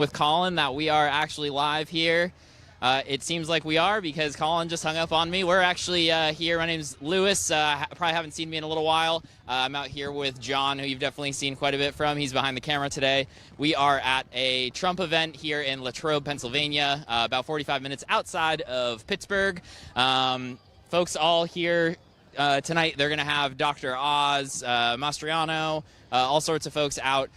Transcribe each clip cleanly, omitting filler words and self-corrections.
with Colin that we are actually live here. It seems like we are because Colin just hung up on me. We're actually here. My name's Lewis. Probably haven't seen me in a little while. I'm out here with John, who you've definitely seen quite a bit from. He's behind the camera today. We are at a Trump event here in Latrobe, Pennsylvania, about 45 minutes outside of Pittsburgh. Folks all here tonight. They're going to have Dr. Oz, Mastriano, all sorts of folks out.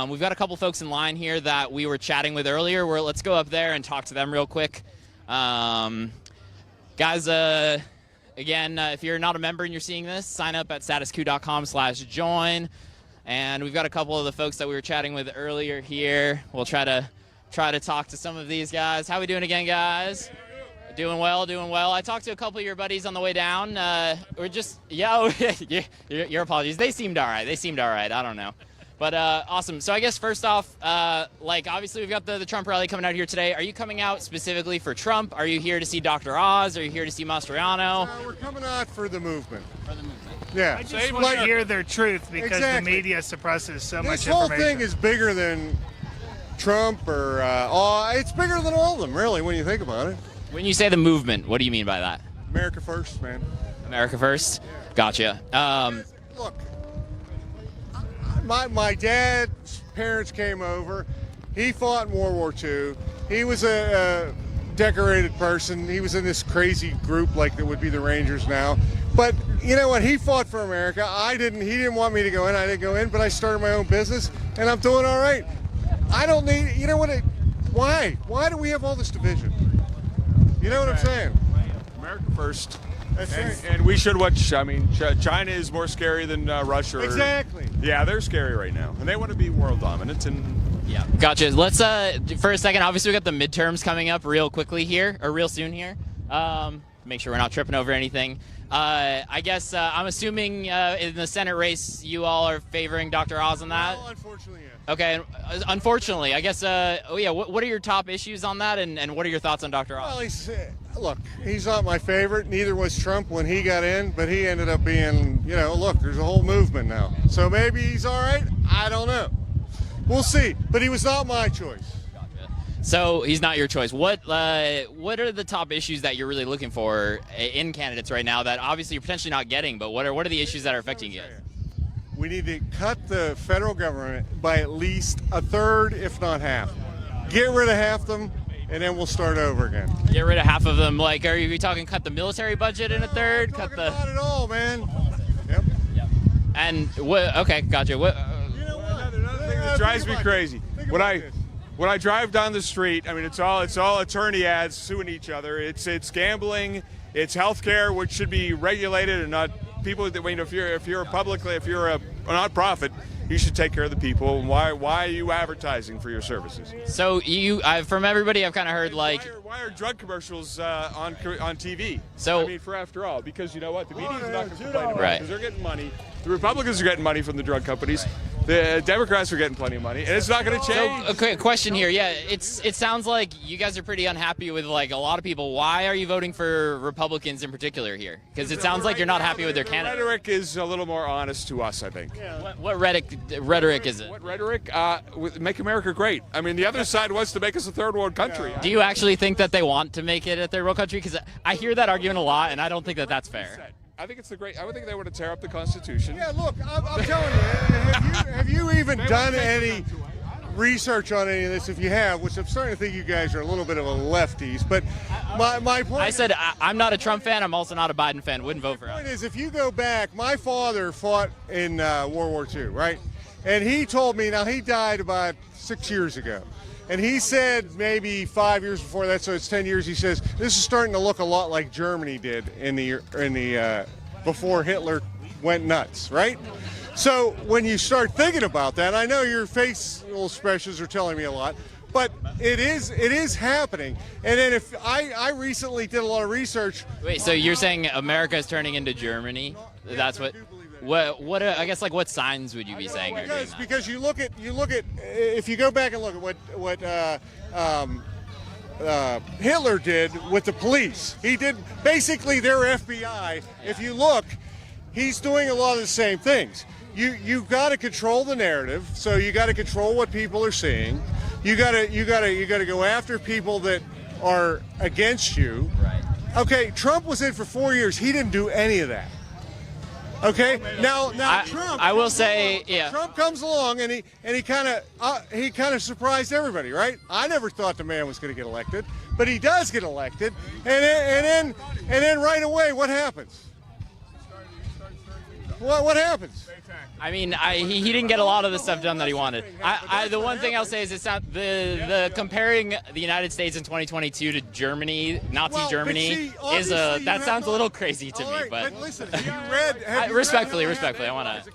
We've got a couple folks in line here that we were chatting with earlier. Let's go up there and talk to them real quick. Guys, again, if you're not a member and you're seeing this, sign up at statuscoup.com/join. And we've got a couple of the folks that we were chatting with earlier here. We'll try to talk to some of these guys. How we doing again, guys? Doing well, doing well. I talked to a couple of your buddies on the way down. We're just, your apologies. They seemed all right. I don't know. But awesome. So I guess first off, obviously we've got the Trump rally coming out here today. Are you coming out specifically for Trump? Are you here to see Dr. Oz? Are you here to see Mastriano? We're coming out for the movement. For the movement. Yeah. I just want to hear their truth because the media suppresses so much information. This whole thing is bigger than Trump or it's bigger than all of them, really, when you think about it. When you say the movement, what do you mean by that? America first, man. America first? Yeah. Gotcha. Look, my dad's parents came over. He fought in World War II. He was a decorated person. He was in this crazy group like that would be the Rangers now. But you know what? He fought for America. I didn't. He didn't want me to go in. I didn't go in, but I started my own business, and I'm doing all right. I don't need, you know what? Why? Why do we have all this division? You know what I'm saying? America first. That's right. And we should watch. I mean, China is more scary than Russia. Exactly. Yeah, they're scary right now, and they want to be world dominant. And yeah, gotcha. Let's for a second. Obviously, we got the midterms coming up real soon here. Make sure we're not tripping over anything. I guess I'm assuming in the Senate race, you all are favoring Dr. Oz on that. Well, unfortunately, yeah. Okay, unfortunately, I guess. What are your top issues on that, and what are your thoughts on Dr. Oz? Well, he's not my favorite. Neither was Trump when he got in, but he ended up being, look, there's a whole movement now. So maybe he's all right. I don't know. We'll see. But he was not my choice. Gotcha. So he's not your choice. What are the top issues that you're really looking for in candidates right now that obviously you're potentially not getting, but what are the issues that are affecting you? We need to cut the federal government by at least a third, if not half. Get rid of half of them, and then we'll start over again. Get rid of half of them. Like, are you talking cut the military budget in a third? Cut the. Not at all, man. Yep. And what? Okay, gotcha. What? Another thing that drives me crazy. When I drive down the street, I mean, it's all attorney ads suing each other. It's gambling. It's healthcare, which should be regulated and not. People that if you're a nonprofit, you should take care of the people. Why are you advertising for your services? So from everybody, I've kind of heard why are drug commercials on TV? So I mean, after all, because you know what, the media's not going to complain about it right. because they're getting money. The Republicans are getting money from the drug companies. The Democrats are getting plenty of money, and it's not going to change. So, okay, question here. Yeah, it sounds like you guys are pretty unhappy with a lot of people. Why are you voting for Republicans in particular here? Because it sounds like you're not happy with their candidate. Rhetoric is a little more honest to us, I think. Yeah. What rhetoric is it? What rhetoric? Make America great. I mean, the other side wants to make us a third world country. Do you actually think that they want to make it a third world country? Because I hear that argument a lot, and I don't think that that's fair. I think it's I would think they want to tear up the Constitution. Yeah, look, I'm telling you, have you even done any research on any of this? If you have, which I'm starting to think you guys are a little bit of a lefties, but my point. I said I'm not a Trump fan. I'm also not a Biden fan. Wouldn't vote for him. The point is, if you go back, my father fought in World War II, right? And he told me, now he died about 6 years ago. And he said maybe 5 years before that, so it's 10 years. He says this is starting to look a lot like Germany did in the before Hitler went nuts, right? So when you start thinking about that, I know your facial expressions are telling me a lot, but it is happening. And then if I recently did a lot of research. Wait, so you're saying America is turning into Germany? That's what. What I guess what signs would you be saying? Because you look at if you go back and look at what Hitler did with the police. He did basically their FBI. If you look, he's doing a lot of the same things. You've got to control the narrative, so you got to control what people are seeing. You gotta go after people that are against you. Right. Okay, Trump was in for 4 years. He didn't do any of that. Okay, now Trump. I will say, yeah. Trump comes along and he kind of surprised everybody, right? I never thought the man was going to get elected, but he does get elected, and then right away, what happens? What happens? I mean, he didn't get a lot of the stuff done that he wanted. The one thing I'll say is it's not the comparing the United States in 2022 to Germany, Nazi Germany, that sounds a little crazy to me. But listen, have you read? Respectfully, I want to.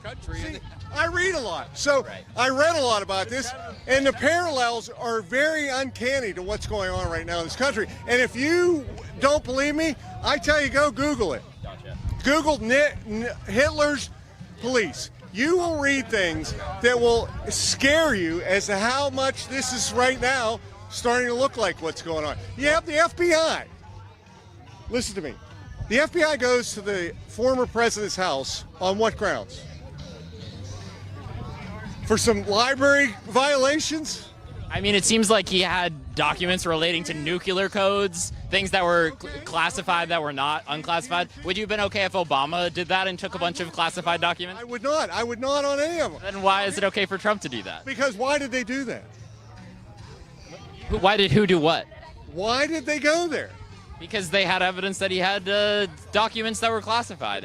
I read a lot, so I read a lot about this, and the parallels are very uncanny to what's going on right now in this country. And if you don't believe me, I tell you, go Google it. Gotcha. Google Hitler's police. You will read things that will scare you as to how much this is right now starting to look like what's going on. You have the FBI. Listen to me. The FBI goes to the former president's house on what grounds? For some library violations? I mean, it seems like he had documents relating to nuclear codes, things that were classified that were not unclassified. Would you have been okay if Obama did that and took a bunch of classified documents? I would not. I would not on any of them. Then why is it okay for Trump to do that? Because why did they do that? Who do what? Why did they go there? Because they had evidence that he had documents that were classified.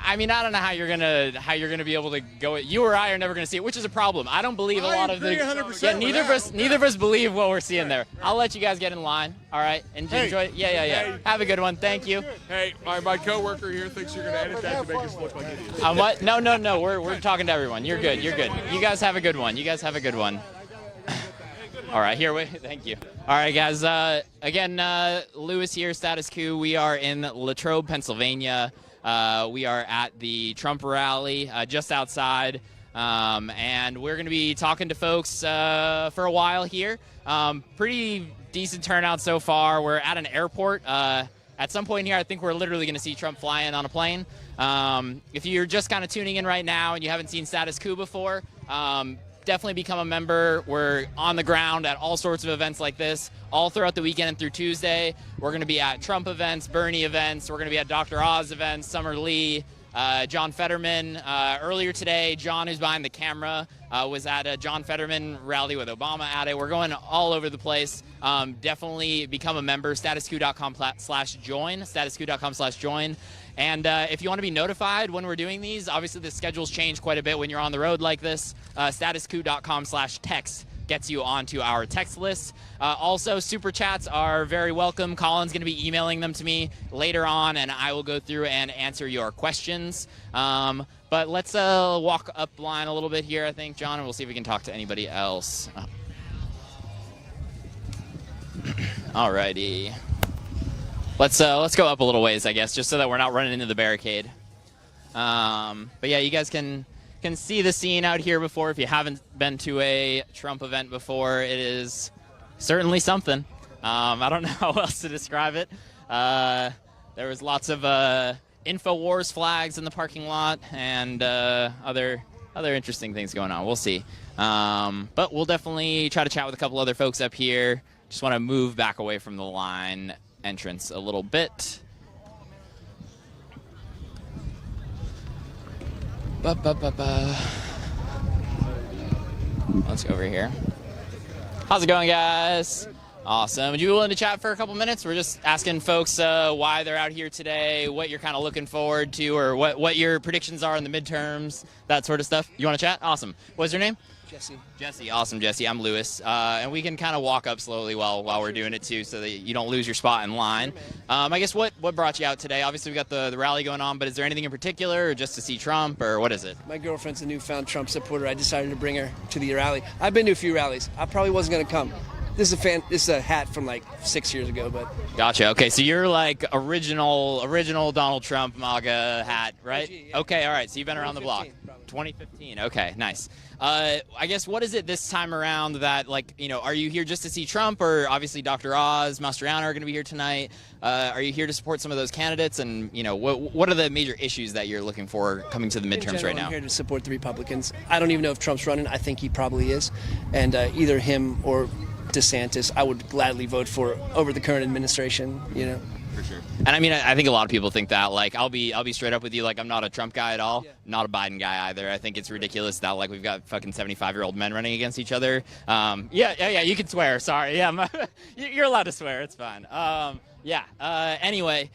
I mean, I don't know how you're gonna be able to go. You or I are never gonna see it, which is a problem. I don't believe a lot of the. 100% Yeah, neither of us believe what we're seeing there. I'll let you guys get in line. All right, and enjoy. Yeah. Hey. Have a good one. Thank you. Hey, my coworker here thinks you're gonna edit that to make us look like idiots. What? No. We're talking to everyone. You're good. You guys have a good one. All right, thank you. All right, guys. Again, Lewis here, Status Coup. We are in Latrobe, Pennsylvania. We are at the Trump rally just outside, and we're going to be talking to folks for a while here. Pretty decent turnout so far. We're at an airport. At some point here, I think we're literally going to see Trump fly in on a plane. If you're just kind of tuning in right now and you haven't seen Status Coup before, definitely become a member. We're on the ground at all sorts of events like this all throughout the weekend and through Tuesday. We're going to be at Trump events, Bernie events. We're going to be at Dr. Oz events, Summer Lee, John Fetterman. Earlier today, John, who's behind the camera, was at a John Fetterman rally with Obama at it. We're going all over the place. Definitely become a member, statuscoup.com/join, statuscoup.com/join. And if you want to be notified when we're doing these, obviously the schedules change quite a bit when you're on the road like this. Statuscoup.com/text gets you onto our text list. Also, super chats are very welcome. Colin's going to be emailing them to me later on, and I will go through and answer your questions. But let's walk up line a little bit here, I think, John, and we'll see if we can talk to anybody else. Alrighty. Let's go up a little ways, I guess, just so that we're not running into the barricade. But yeah, you guys can see the scene out here before. If you haven't been to a Trump event before, it is certainly something. I don't know how else to describe it. There was lots of InfoWars flags in the parking lot and other interesting things going on. We'll see. But we'll definitely try to chat with a couple other folks up here. Just want to move back away from the line entrance a little bit. Let's go over here. How's it going, guys? Awesome. Would you be willing to chat for a couple minutes? We're just asking folks why they're out here today, what you're kind of looking forward to, or what your predictions are in the midterms, that sort of stuff. You want to chat? Awesome. What's your name? Jesse. Awesome, Jesse. I'm Lewis. And we can kind of walk up slowly while we're doing it, too, so that you don't lose your spot in line. I guess what brought you out today? Obviously, we got the rally going on, but is there anything in particular, or just to see Trump, or what is it? My girlfriend's a newfound Trump supporter. I decided to bring her to the rally. I've been to a few rallies. I probably wasn't going to come. This is a hat from like 6 years ago, but. Gotcha. Okay, so you're like original Donald Trump MAGA hat, right? OG, yeah. Okay, all right. So you've been around the block. 2015. Okay, nice. I guess what is it this time around that, like, are you here just to see Trump, or obviously Dr. Oz, Mastriano are going to be here tonight? Are you here to support some of those candidates? And what are the major issues that you're looking for coming to the midterms right now? I'm here to support the Republicans. I don't even know if Trump's running. I think he probably is, and either him or DeSantis, I would gladly vote for over the current administration. For sure. And I mean, I think a lot of people think that. Like, I'll be straight up with you. Like, I'm not a Trump guy at all. Yeah. Not a Biden guy either. I think it's ridiculous that like we've got fucking 75-year-old men running against each other. Yeah. You can swear. Sorry. Yeah, you're allowed to swear. It's fine. Anyway.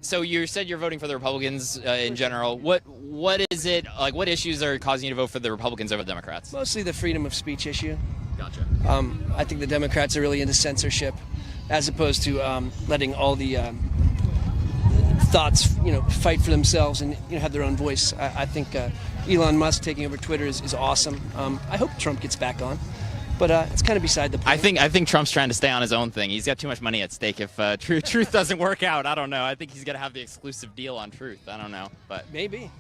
So you said you're voting for the Republicans in general. What is it like? What issues are causing you to vote for the Republicans over the Democrats? Mostly the freedom of speech issue. Gotcha. I think the Democrats are really into censorship, as opposed to letting all the thoughts, fight for themselves and have their own voice. I think Elon Musk taking over Twitter is awesome. I hope Trump gets back on, but it's kind of beside the point. I think Trump's trying to stay on his own thing. He's got too much money at stake. If Truth doesn't work out, I don't know. I think he's gonna have the exclusive deal on Truth. I don't know, but maybe.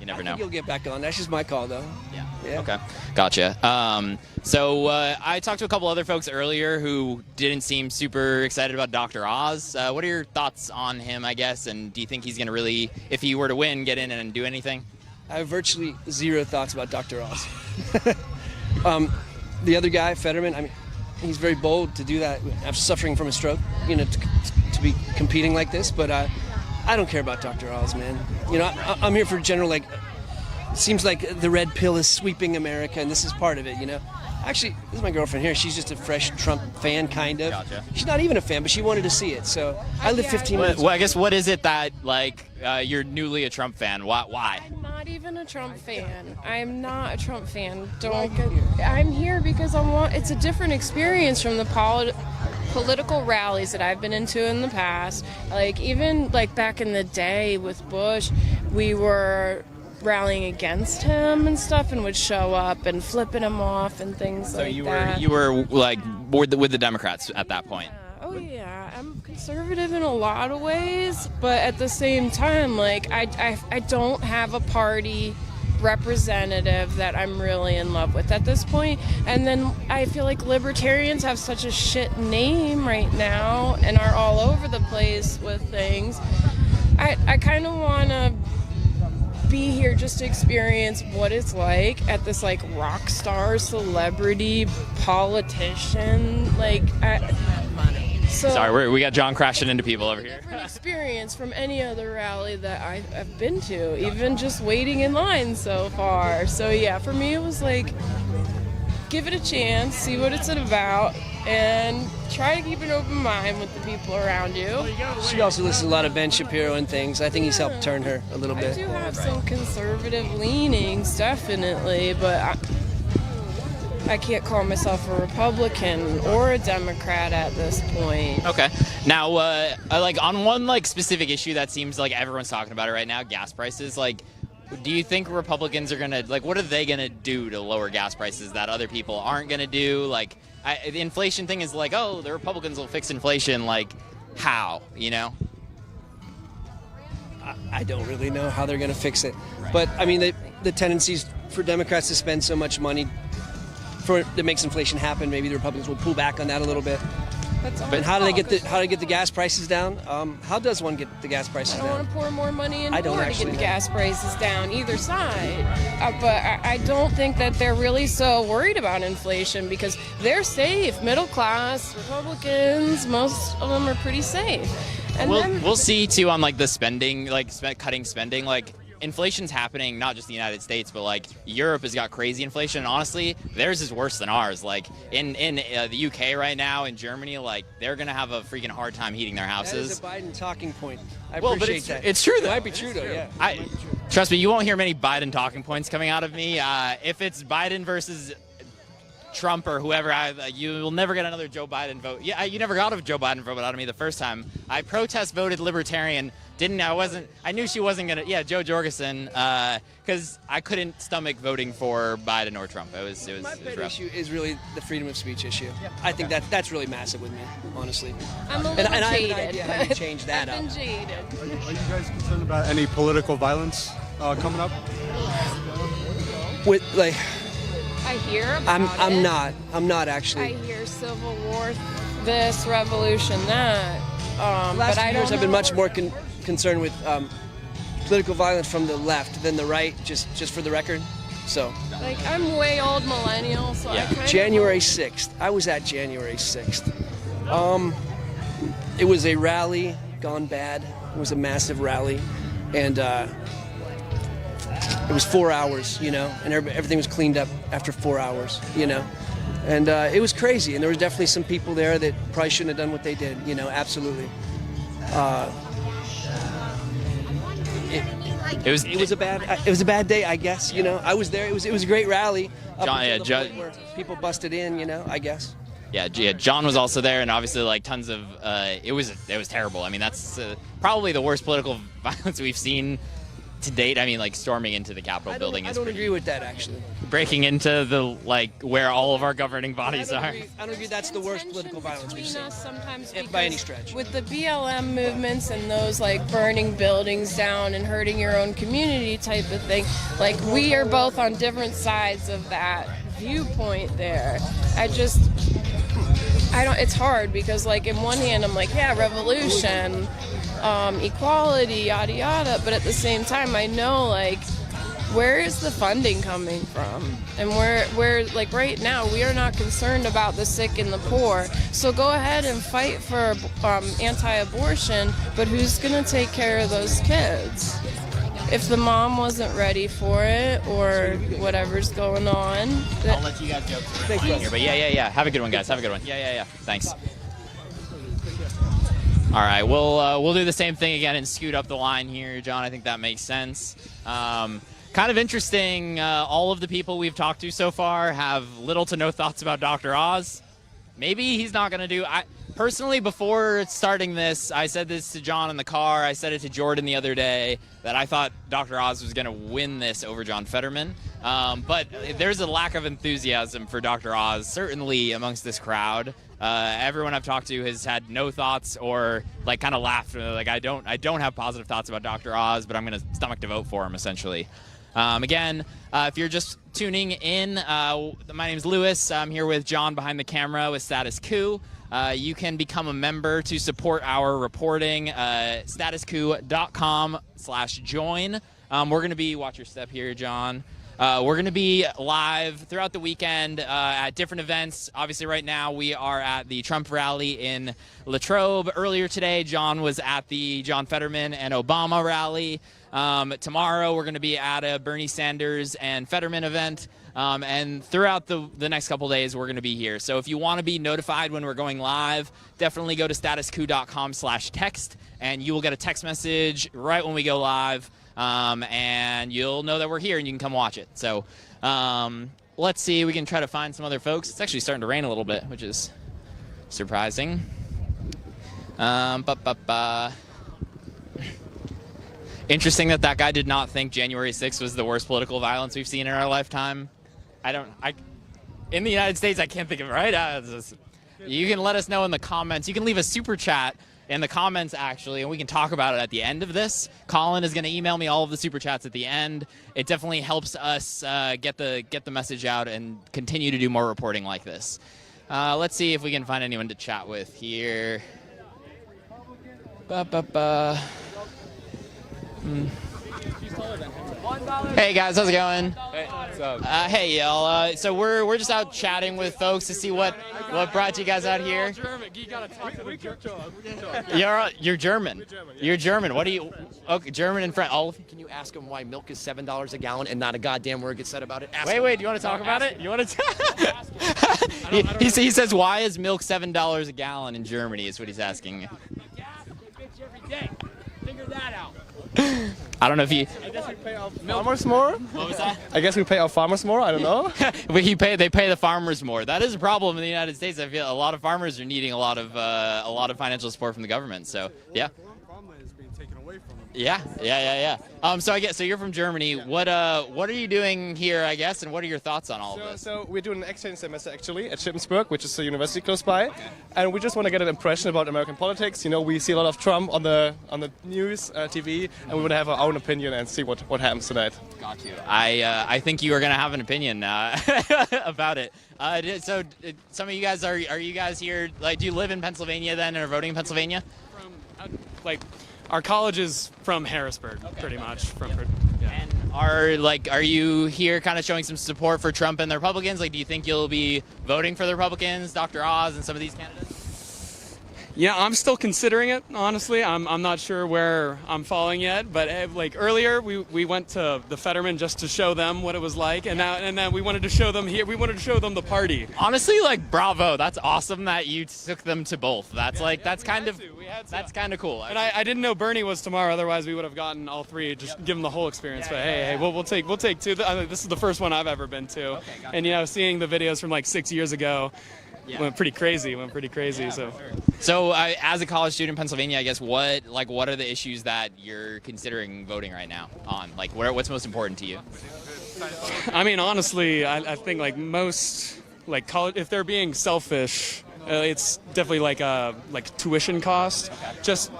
You never know. I think he'll get back on. That's just my call, though. Yeah. Okay. Gotcha. So I talked to a couple other folks earlier who didn't seem super excited about Dr. Oz. What are your thoughts on him, I guess? And do you think he's going to really, if he were to win, get in and do anything? I have virtually zero thoughts about Dr. Oz. The other guy, Fetterman, I mean, he's very bold to do that after suffering from a stroke, to be competing like this. But I don't care about Dr. Oz, man. I'm here for general, it seems like the red pill is sweeping America, and this is part of it, Actually, this is my girlfriend here. She's just a fresh Trump fan, kind of. Gotcha. She's not even a fan, but she wanted to see it. So I live 15 minutes. Well, I guess what is it that, you're newly a Trump fan? Why? I'm not even a Trump fan. I'm not a Trump fan. I'm here because it's a different experience from the political rallies that I've been into in the past. Even back in the day with Bush, we were rallying against him and stuff, and would show up and flipping him off and things like that. So you were with the Democrats at that point. Oh yeah, I'm conservative in a lot of ways, but at the same time, I don't have a party representative that I'm really in love with at this point. And then I feel like libertarians have such a shit name right now and are all over the place with things. I kind of want to be here just to experience what it's like at this rock star celebrity politician Sorry, we got John crashing into people over here. Different experience from any other rally that I've been to, even just waiting in line so far. So yeah, for me it was give it a chance, see what it's about, and try to keep an open mind with the people around you. She also listens to a lot of Ben Shapiro and things. I think he's helped turn her a little bit. I do have some conservative leanings, definitely, but I can't call myself a Republican or a Democrat at this point. Okay. Now, on one specific issue that seems like everyone's talking about it right now, gas prices. Do you think Republicans are gonna what are they gonna do to lower gas prices that other people aren't gonna do? The inflation thing is the Republicans will fix inflation. How? I don't really know how they're gonna fix it, but I mean the tendencies for Democrats to spend so much money that makes inflation happen. Maybe the Republicans will pull back on that a little bit. But how do they get the gas prices down? How does one get the gas prices down? I don't want to pour more money into to get the gas prices down, either side. But I don't think that they're really so worried about inflation because they're safe. Middle class Republicans, most of them are pretty safe. And we'll see too on the spending, cutting spending. Inflation's happening not just in the United States, but Europe has got crazy inflation. And honestly, theirs is worse than ours. In the UK right now, in Germany, they're gonna have a freaking hard time heating their houses. That is a Biden talking point. I appreciate that. It's true though. It might be true though. Yeah. Trust me, you won't hear many Biden talking points coming out of me. If it's Biden versus Trump or whoever, you will never get another Joe Biden vote. Yeah, you never got a Joe Biden vote out of me the first time. I protest voted Libertarian. I knew she wasn't gonna. Yeah, Joe Jorgensen, because I couldn't stomach voting for Biden or Trump. It was My rough. issue is really the freedom of speech issue. I think that's really massive with me, honestly. I'm a little and I have jaded. an idea how you change that I've up. been jaded. Are you guys concerned about any political violence coming up? With like, I hear about it. I'm not I actually. hear Civil War, this revolution, that. The last but I few years don't I've been know. much more concerned with political violence from the left than the right, just for the record. So Like, I'm way old millennial, so I kind January 6th. I was at January 6th. It was a rally gone bad. It was a massive rally, and it was 4 hours, you know, and everything was cleaned up after 4 hours, you know. And it was crazy, and there was definitely some people there that probably shouldn't have done what they did, you know, absolutely. It was a bad day, I guess, you know. I was there. It was a great rally. Where people busted in, you know, I guess. Yeah, John was also there, and obviously, like, tons of. It was terrible. I mean, that's probably the worst political violence we've seen to date. I mean, like, storming into the Capitol building is I don't pretty. agree with that, actually. Breaking into the, like, where all of our governing bodies are. I don't agree that's the worst political violence we've seen. Sometimes By any because stretch. with the BLM movements and those like burning buildings down and hurting your own community type of thing, like we are both on different sides of that viewpoint there. It's hard because like in one hand I'm like, yeah, revolution, equality, yada yada, but at the same time I know like where is the funding coming from? And we're like right now we are not concerned about the sick and the poor. So go ahead and fight for anti-abortion, but who's gonna take care of those kids? If the mom wasn't ready for it or whatever's going on. I'll let you guys go. Thanks, here, but yeah. Have a good one, guys. Have a good one. Yeah. Thanks. All right, we'll do the same thing again and scoot up the line here, John. I think that makes sense. Kind of interesting. All of the people we've talked to so far have little to no thoughts about Dr. Oz. Maybe he's not going to do. Personally, before starting this, I said this to John in the car. I said it to Jordan the other day that I thought Dr. Oz was going to win this over John Fetterman. But there's a lack of enthusiasm for Dr. Oz, certainly amongst this crowd. Everyone I've talked to has had no thoughts or like kind of laughed. Like I don't have positive thoughts about Dr. Oz, but I'm going to stomach to vote for him essentially. Again, if you're just tuning in, my name's Lewis. I'm here with John behind the camera with Status Coup. You can become a member to support our reporting. StatusCoup.com/join. We're going to be, watch your step here, John. We're going to be live throughout the weekend at different events. Obviously, right now we are at the Trump rally in Latrobe. Earlier today, John was at the John Fetterman and Obama rally. Tomorrow, we're going to be at a Bernie Sanders and Fetterman event. And throughout the next couple days, we're going to be here. So if you want to be notified when we're going live, definitely go to statuscoup.com/text, and you will get a text message right when we go live. And you'll know that we're here and you can come watch it. So let's see, we can try to find some other folks. It's actually starting to rain a little bit, which is surprising. Interesting that guy did not think January 6th was the worst political violence we've seen in our lifetime. In the United States, I can't think of it, right? You can let us know in the comments. You can leave a super chat in the comments, actually, and we can talk about it at the end of this. Colin is going to email me all of the super chats at the end. It definitely helps us get the message out and continue to do more reporting like this. Let's see if we can find anyone to chat with here. Hey guys, how's it going? Hey, what's up? Hey y'all. So we're just out chatting with folks to see what brought you guys out here. You're German. You're German. What do you? Okay, German and French. Can you ask him why milk is $7 a gallon and not a goddamn word gets said about it? Wait. Do you want to talk about it? You want to? He says, why is milk $7 a gallon in Germany? Is what he's asking. Figure that out. I don't know if you. I guess we pay our farmers more. What was that? I guess we pay our farmers more. I don't know. They pay the farmers more. That is a problem in the United States. I feel a lot of farmers are needing a lot of financial support from the government. So yeah. Yeah. So you're from Germany. Yeah. What are you doing here, I guess, and what are your thoughts on all of this? So we're doing an exchange semester actually at Shippensburg, which is a university close by, and we just want to get an impression about American politics. You know, we see a lot of Trump on the news, TV, and we want to have our own opinion and see what happens tonight. Got you. I think you are going to have an opinion about it. So some of you guys are you guys here? Like, do you live in Pennsylvania then, and are voting in Pennsylvania? Our college is from Harrisburg, pretty much. Yeah. And are you here kind of showing some support for Trump and the Republicans? Like, do you think you'll be voting for the Republicans, Dr. Oz, and some of these candidates? Yeah, I'm still considering it, honestly. I'm not sure where I'm falling yet, but earlier we went to the Fetterman just to show them what it was like, and then we wanted to show them here. We wanted to show them the party. Honestly, bravo! That's awesome that you took them to both. That's kind of cool. And I didn't know Bernie was tomorrow. Otherwise, we would have gotten all three, just give them the whole experience. But hey, we'll take two. This is the first one I've ever been to, and seeing the videos from 6 years ago. Yeah. Went pretty crazy. Yeah, So, as a college student in Pennsylvania, I guess what are the issues that you're considering voting right now on? What's most important to you? I mean, honestly, I think most college, if they're being selfish, it's definitely tuition cost. Just,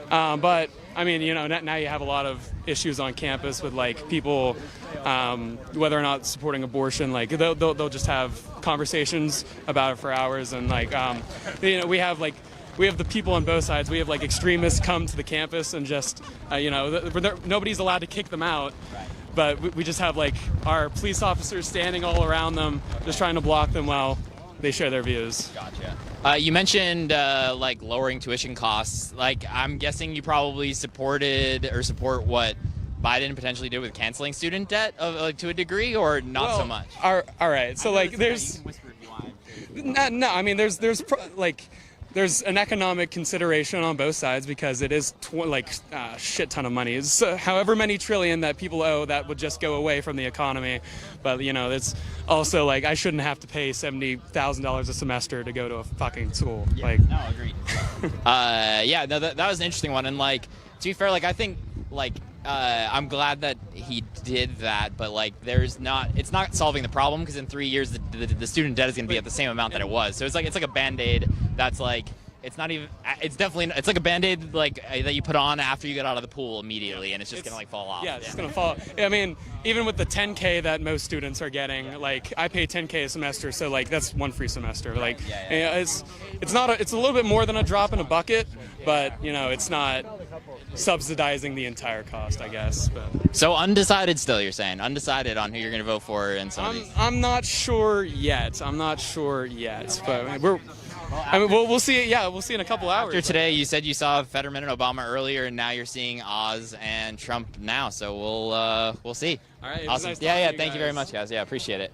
but I mean, now you have a lot of issues on campus with people, whether or not supporting abortion. They'll just have conversations about it for hours, and we have the people on both sides. We have extremists come to the campus and just nobody's allowed to kick them out. But we just have our police officers standing all around them, just trying to block them while they share their views. Gotcha. You mentioned lowering tuition costs. I'm guessing you probably support what Biden potentially did with canceling student debt to a degree, or not so much. All right. So there's no. I mean, there's an economic consideration on both sides because it is a shit ton of money. It's however many trillion that people owe that would just go away from the economy. But it's also I shouldn't have to pay $70,000 a semester to go to a fucking school. Yeah, no, agreed. That was an interesting one. And to be fair, I think I'm glad that he did that, but it's not solving the problem, because in 3 years the student debt is going to be at the same amount that it was. So it's like a Band-Aid that's it's not even, it's definitely, it's like a Band-Aid that you put on after you get out of the pool immediately, and it's just gonna fall off. Yeah, it's just gonna fall. I mean, even with the $10K that most students are getting, I pay $10K a semester, so that's one free semester. It's a little bit more than a drop in a bucket, but it's not subsidizing the entire cost, I guess. But. So undecided still, you're saying? Undecided on who you're gonna vote for in some of these? I'm not sure yet. But we'll see. Yeah, we'll see in a couple hours. After today, you said you saw Fetterman and Obama earlier, and now you're seeing Oz and Trump now. So we'll see. All right. Awesome. Nice Thank you very much, guys. Yeah, appreciate it.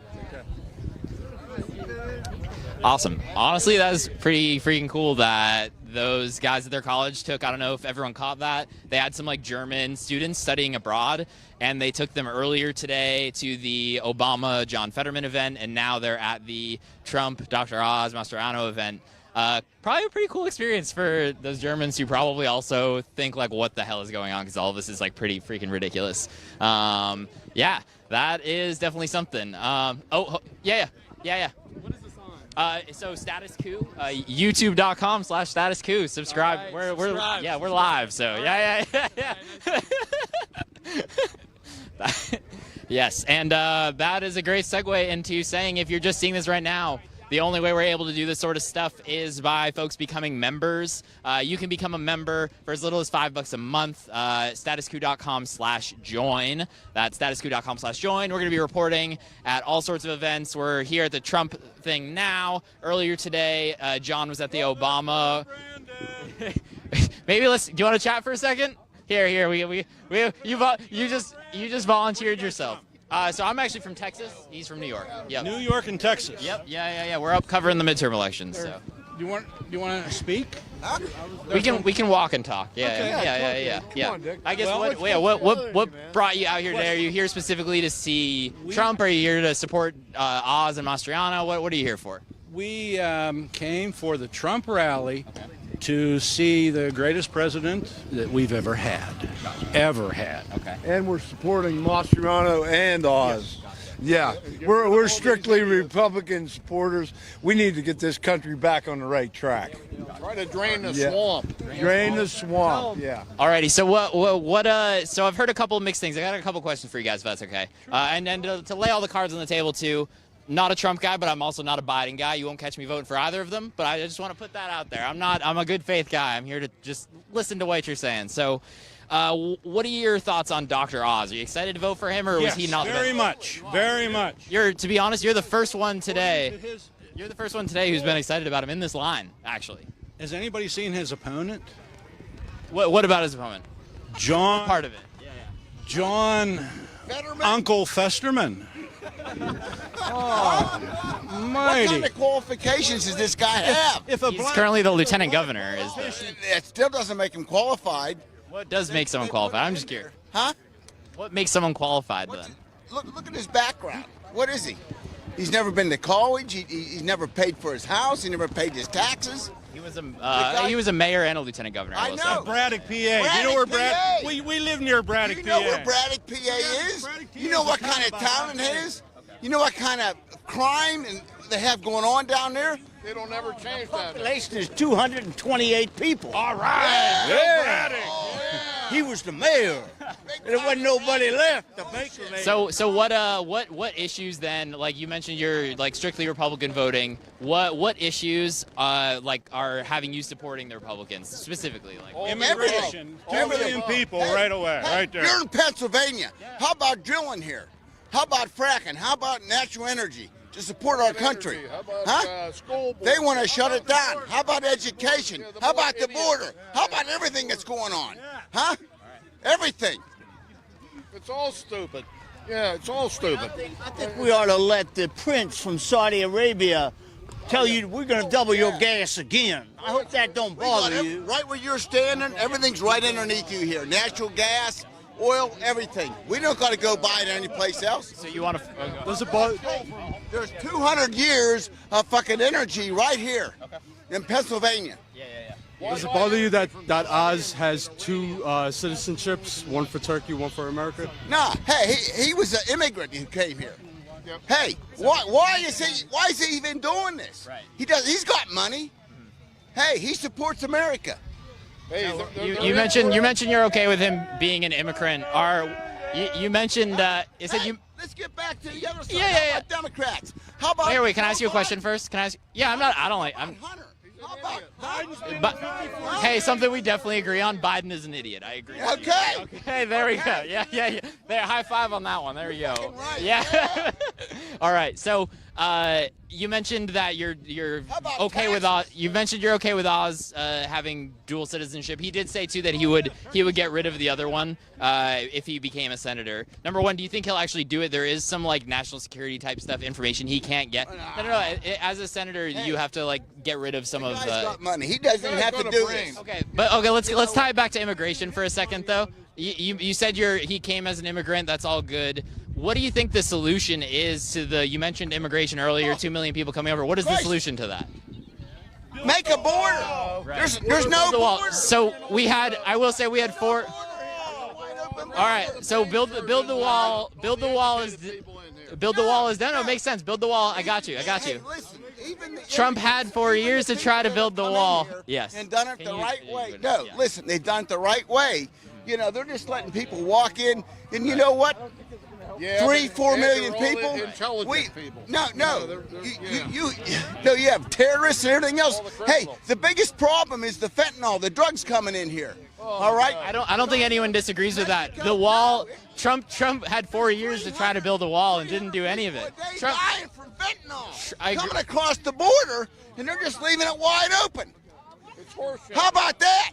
Awesome. Honestly, that was pretty freaking cool that those guys at their college took, I don't know if everyone caught that, they had some German students studying abroad, and they took them earlier today to the Obama John Fetterman event, and now they're at the Trump Dr. Oz Mastriano event. Probably a pretty cool experience for those Germans who probably also think what the hell is going on, because all of this is pretty freaking ridiculous. Yeah, that is definitely something. Yeah. What is this on? So Status Coup, youtube.com/StatusCoup. Subscribe. Right, We're live. So yeah. Yes, and that is a great segue into saying, if you're just seeing this right now, the only way we're able to do this sort of stuff is by folks becoming members. You can become a member for as little as $5 a month. StatusCoup.com/join. That's StatusCoup.com/join. We're going to be reporting at all sorts of events. We're here at the Trump thing now. Earlier today, John was at the Obama. Maybe do you want to chat for a second? Here. You just volunteered yourself. So I'm actually from Texas. He's from New York. Yep. New York and Texas. Yep. Yeah. We're up covering the midterm elections. So. you want to speak? We can walk and talk. Yeah, Okay. yeah. Come on, Dick. I guess Well, what brought you out here today? Are you here specifically to see Trump? Or are you here to support Oz and Mastriano? What are you here for? We came for the Trump rally to see the greatest president that we've ever had. Okay. And we're supporting Mastriano and Oz. Yeah, we're strictly Republican supporters. We need to get this country back on the right track. Try to drain the swamp. Drain the swamp. Yeah. Alrighty. So what? So I've heard a couple of mixed things. I got a couple questions for you guys, if that's okay. And then to lay all the cards on the table too. Not a Trump guy, but I'm also not a Biden guy. You won't catch me voting for either of them. But I just want to put that out there. I'm a good faith guy. I'm here to just listen to what you're saying. So. What are your thoughts on Dr. Oz? Are you excited to vote for him, or was he not? Very much. To be honest, you're the first one today. You're the first one today who's been excited about him in this line, actually. Has anybody seen his opponent? What about his opponent? John. Part of it. John. Uncle Festerman. Mighty. What kind of qualifications does this guy have? He's currently the lieutenant governor. It still doesn't make him qualified. What does make someone qualified? I'm just curious. Huh? What makes someone qualified then? Look at his background. What is he? He's never been to college. He's never paid for his house. He never paid his taxes. He was a mayor and a lieutenant governor. I know. Braddock, PA. You know where Braddock? We live near Braddock, PA. You know where Braddock, PA is? You know what kind of town it is? You know what kind of crime they have going on down there? It'll never change that. The population is 228 people. All right. Yeah. He was the mayor. There wasn't nobody left to make the mayor. So what issues then? Like you mentioned, you're like strictly Republican voting. What issues are having you supporting the Republicans specifically? Like immigration. 2 million people right away, right there. You're in Pennsylvania. How about drilling here? How about fracking? How about natural energy to support our country? How about, school board? They want to shut it down. How about education? How about the border? How about everything that's going on? Huh? Everything. It's all stupid. Yeah, it's all stupid. I think we ought to let the prince from Saudi Arabia tell you we're going to double your gas again. I hope that don't bother you. Right where you're standing, everything's right underneath you here. Natural gas, oil, everything. We don't got to go buy it anyplace else. So you want to? There's 200 years of fucking energy right here in Pennsylvania. Does it bother you that Oz has 2 citizenships, one for Turkey, one for America? Nah, hey, he was an immigrant who came here. Hey, why is he even doing this? Right. He's got money. Hey, he supports America. Hey, You mentioned you're okay with him being an immigrant. You mentioned is it you? Let's get back to the other side. Yeah. How about Democrats? How about? Wait. Can I ask you a question first? Can I ask? Yeah, I don't like. Hunter. How about Biden? But hey, something we definitely agree on. Biden is an idiot. I agree. Okay. Okay, there we go. Yeah. There, high five on that one. There you go. Yeah. All right. So, you mentioned that you're okay with Oz. You mentioned you're okay with Oz having dual citizenship. He did say too that he would get rid of the other one if he became a senator. Number one, do you think he'll actually do it? There is some like national security type stuff, information he can't get. No. As a senator, you have to like get rid of some of He's the. got money. He doesn't have to do this. Okay, let's tie it back to immigration for a second though. You said he came as an immigrant. That's all good. What do you think the solution is to the? You mentioned immigration earlier. 2 million people coming over. What is the solution to that? Make a border. Right. There's no border. So I will say we had 4. All right. So build the wall. Build the wall is done. No, it makes sense. Build the wall. I got you. Hey, listen, Trump had 4 years to try to build the wall. Yes. And done it the right way. No, listen, they've done it the right way. You know, they're just letting people walk in, and you know what? Yeah, 3-4 million people. Intelligent people. No. You You have terrorists and everything else. Hey, the biggest problem is the fentanyl, the drugs coming in here. All right. I don't think anyone disagrees with that. The wall. Trump had 4 years to try to build a wall and didn't do any of it. They dying from fentanyl coming across the border, and they're just leaving it wide open. It's horseshit. How about that?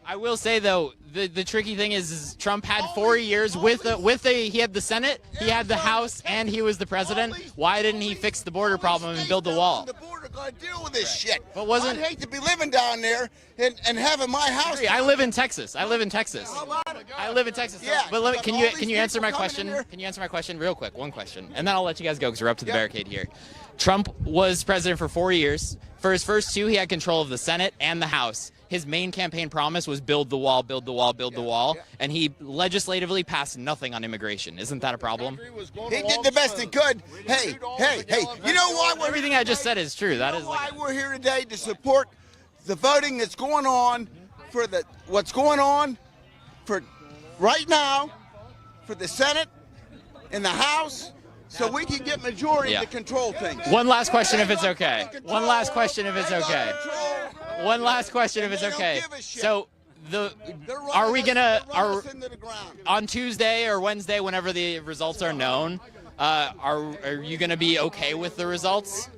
I will say though, the tricky thing is Trump had 4 years he had the Senate, he had the House, and he was the president. Why didn't he fix the border problem and build the wall? The border got to deal with this shit. But wasn't I'd hate to be living down there and having my house. I live in Texas. I live in Texas. Yeah, But can you answer my question? Can you answer my question real quick? One question, and then I'll let you guys go because we're up to the barricade here. Trump was president for 4 years. For his first 2, he had control of the Senate and the House. His main campaign promise was build the wall, build the wall, build the wall, and he legislatively passed nothing on immigration. Isn't that a problem? He did the best he could. Hey, you know why everything I just said is true. That is why we're here today to support the voting that's going on for what's going on for right now for the Senate and the House, so we can get majority to control things. One last question, if it's okay. One last question, if it's okay. One last question, if it's okay. So, are we gonna on Tuesday or Wednesday, whenever the results are known? Are you gonna be okay with the results?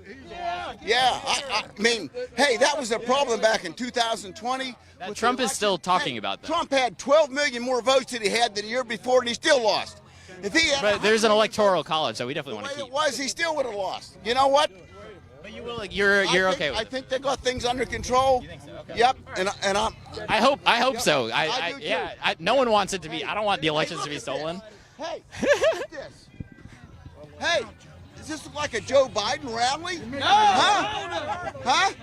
Yeah, I mean, hey, that was a problem back in 2020. Trump is still talking about that. Trump had 12 million more votes than he had the year before, and he still lost. If he had but there's an electoral college, so we definitely want to keep. It was, he still would have lost. You know what? But you will. You're okay with it. I think they got things under control. You think so? Okay. Yep. And I'm. I hope so. No one wants it to be. I don't want the elections to be stolen. Hey, look at this. Hey, does this look like a Joe Biden rally? No. Huh? Huh?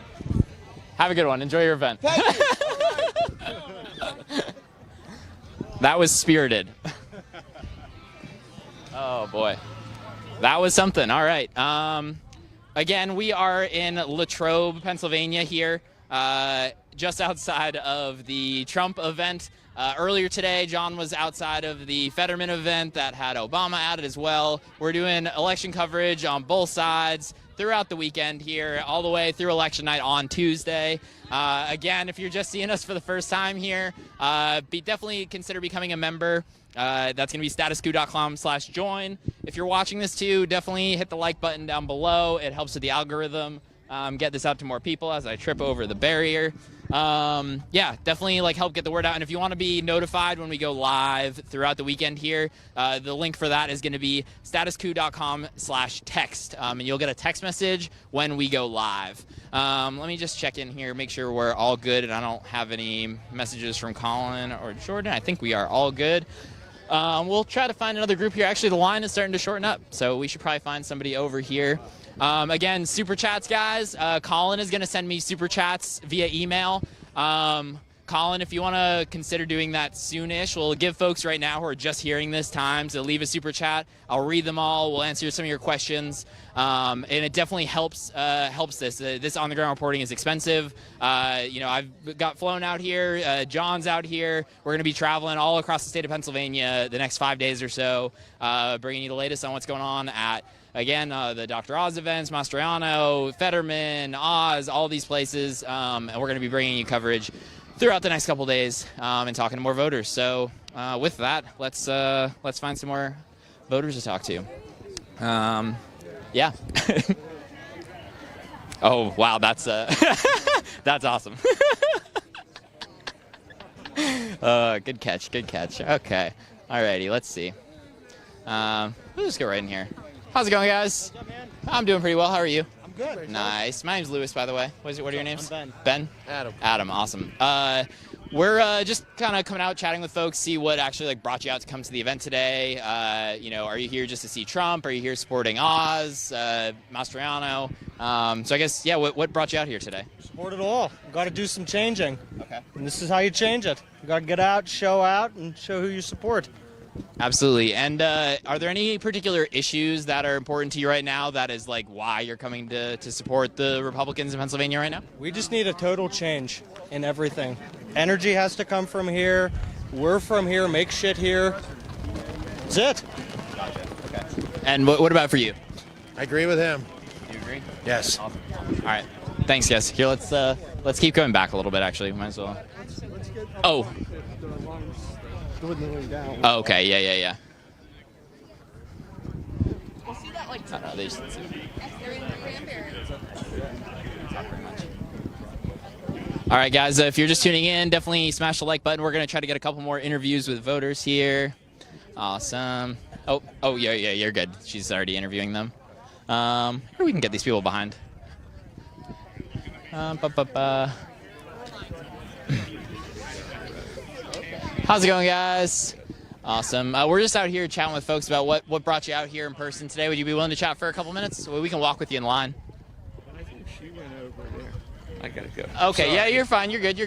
Have a good one. Enjoy your event. Thank you. That was spirited. Oh boy, that was something. All right. Again, we are in Latrobe, Pennsylvania here, just outside of the Trump event. Earlier today, John was outside of the Fetterman event that had Obama at it as well. We're doing election coverage on both sides throughout the weekend here, all the way through election night on Tuesday. Again, if you're just seeing us for the first time here, definitely consider becoming a member. That's going to be statuscoup.com/join. If you're watching this too, definitely hit the like button down below. It helps with the algorithm. Get this out to more people as I trip over the barrier. Yeah, definitely help get the word out. And if you want to be notified when we go live throughout the weekend here, the link for that is going to be statuscoup.com/text. And you'll get a text message when we go live. Let me just check in here, make sure we're all good and I don't have any messages from Colin or Jordan. I think we are all good. We'll try to find another group here. Actually, the line is starting to shorten up, so we should probably find somebody over here. Again, super chats, guys. Colin is going to send me super chats via email. Colin, if you want to consider doing that soonish, we'll give folks right now who are just hearing this time to leave a super chat. I'll read them all. We'll answer some of your questions. And it definitely helps this. This on-the-ground reporting is expensive. I've got flown out here. John's out here. We're going to be traveling all across the state of Pennsylvania the next 5 days or so, bringing you the latest on what's going on at, again, the Dr. Oz events, Mastriano, Fetterman, Oz, all these places. And we're going to be bringing you coverage throughout the next couple days and talking to more voters. So with that, let's find some more voters to talk to. Yeah. Oh, wow, that's that's awesome. Good catch. Okay. Alrighty, let's see. We'll just go right in here. How's it going, guys? What's up, man? I'm doing pretty well. How are you? I'm good. Nice. My name's Lewis, by the way. What are your names? I'm Ben? Ben. Adam, awesome. We're just kind of coming out, chatting with folks, see what actually brought you out to come to the event today. Are you here just to see Trump? Are you here supporting Oz, Mastriano? So I guess, yeah, what brought you out here today? Support it all. Got to do some changing. Okay. And this is how you change it. You got to get out, and show who you support. Absolutely. And are there any particular issues that are important to you right now that is why you're coming to support the Republicans in Pennsylvania right now? We just need a total change in everything. Energy has to come from here. We're from here. Make shit here. That's it. Gotcha. Okay. And what about for you? I agree with him. You agree? Yes. Awesome. All right. Thanks, guys. Here, let's keep going back a little bit. Actually, might as well. Oh. Oh, okay. Yeah. We'll see that they just, they're in the grandparents. All right, guys, if you're just tuning in, definitely smash the like button. We're going to try to get a couple more interviews with voters here. Awesome. Oh, yeah, you're good. She's already interviewing them. Here we can get these people behind. How's it going, guys? Awesome. We're just out here chatting with folks about what brought you out here in person today. Would you be willing to chat for a couple minutes so we can walk with you in line? I think she went over there. I gotta go. Okay, sorry. Yeah, you're fine. You're good.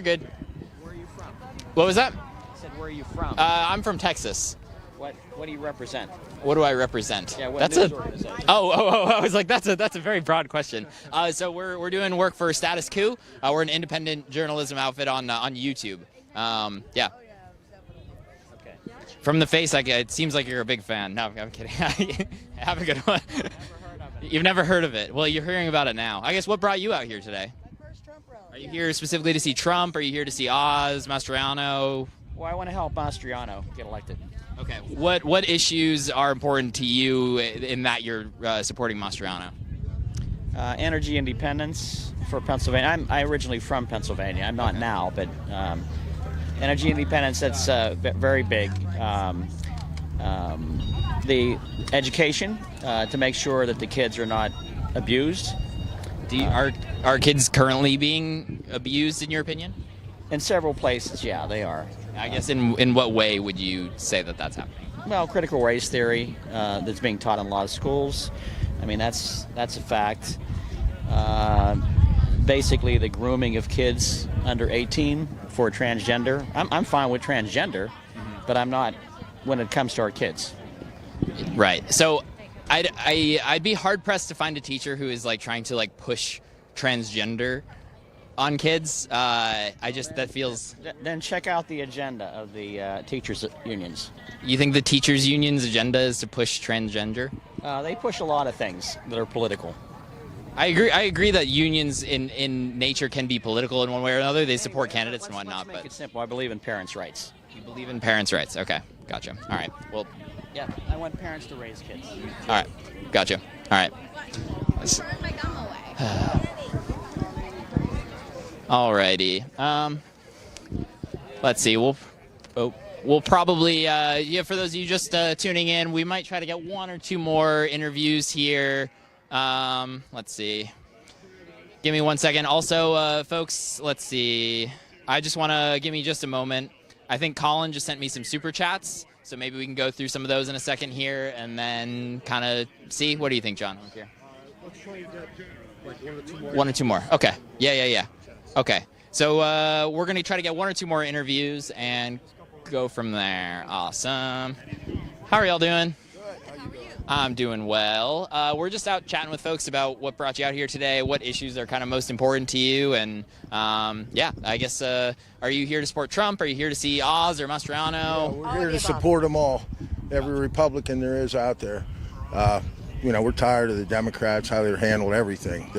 Where are you from? What was that? I said, where are you from? I'm from Texas. What do you represent? What do I represent? Yeah, what that's news a. organization? Oh! I was like, that's a very broad question. So we're doing work for Status Coup. We're an independent journalism outfit on YouTube. Yeah. Okay. From the face, it seems like you're a big fan. No, I'm kidding. Have a good one. You've never heard of it. Well, you're hearing about it now. I guess what brought you out here today? Are you here specifically to see Trump? Are you here to see Oz, Mastriano? Well, I want to help Mastriano get elected. Okay. What issues are important to you in that you're supporting Mastriano? Energy independence for Pennsylvania. I'm originally from Pennsylvania. I'm not now, but energy independence, that's very big. The education to make sure that the kids are not abused. Are kids currently being abused, in your opinion? In several places, yeah, they are. I guess in what way would you say that that's happening? Well, critical race theory that's being taught in a lot of schools. I mean, that's a fact. Basically, the grooming of kids under 18 for transgender. I'm fine with transgender, but I'm not when it comes to our kids. Right. So I'd be hard pressed to find a teacher who is like trying to like push transgender on kids. That feels. Then check out the agenda of the teachers unions. You think the teachers unions agenda is to push transgender? They push a lot of things that are political. I agree that unions in nature can be political in one way or another. They support candidates and whatnot. Let's make it simple. I believe in parents' rights. You believe in parents' rights? Okay, gotcha. All right. Well. Yeah, I want parents to raise kids. All right, gotcha. All right. Alrighty. Let's see. We'll probably for those of you just tuning in, we might try to get one or two more interviews here. Let's see. Give me 1 second. Also, folks, let's see. I just want to give me just a moment. I think Colin just sent me some super chats. So maybe we can go through some of those in a second here and then kind of see. What do you think, John? Here. Let's try to get like one or two more. One or two more. Okay. Yeah. Okay. So we're going to try to get one or two more interviews and go from there. Awesome. How are y'all doing? Good. How you doing? I'm doing well. We're just out chatting with folks about what brought you out here today, what issues are kind of most important to you, and I guess are you here to support Trump? Are you here to see Oz or Mastriano? Yeah, we're here to support them all, every Republican there is out there. We're tired of the Democrats, how they've handled everything.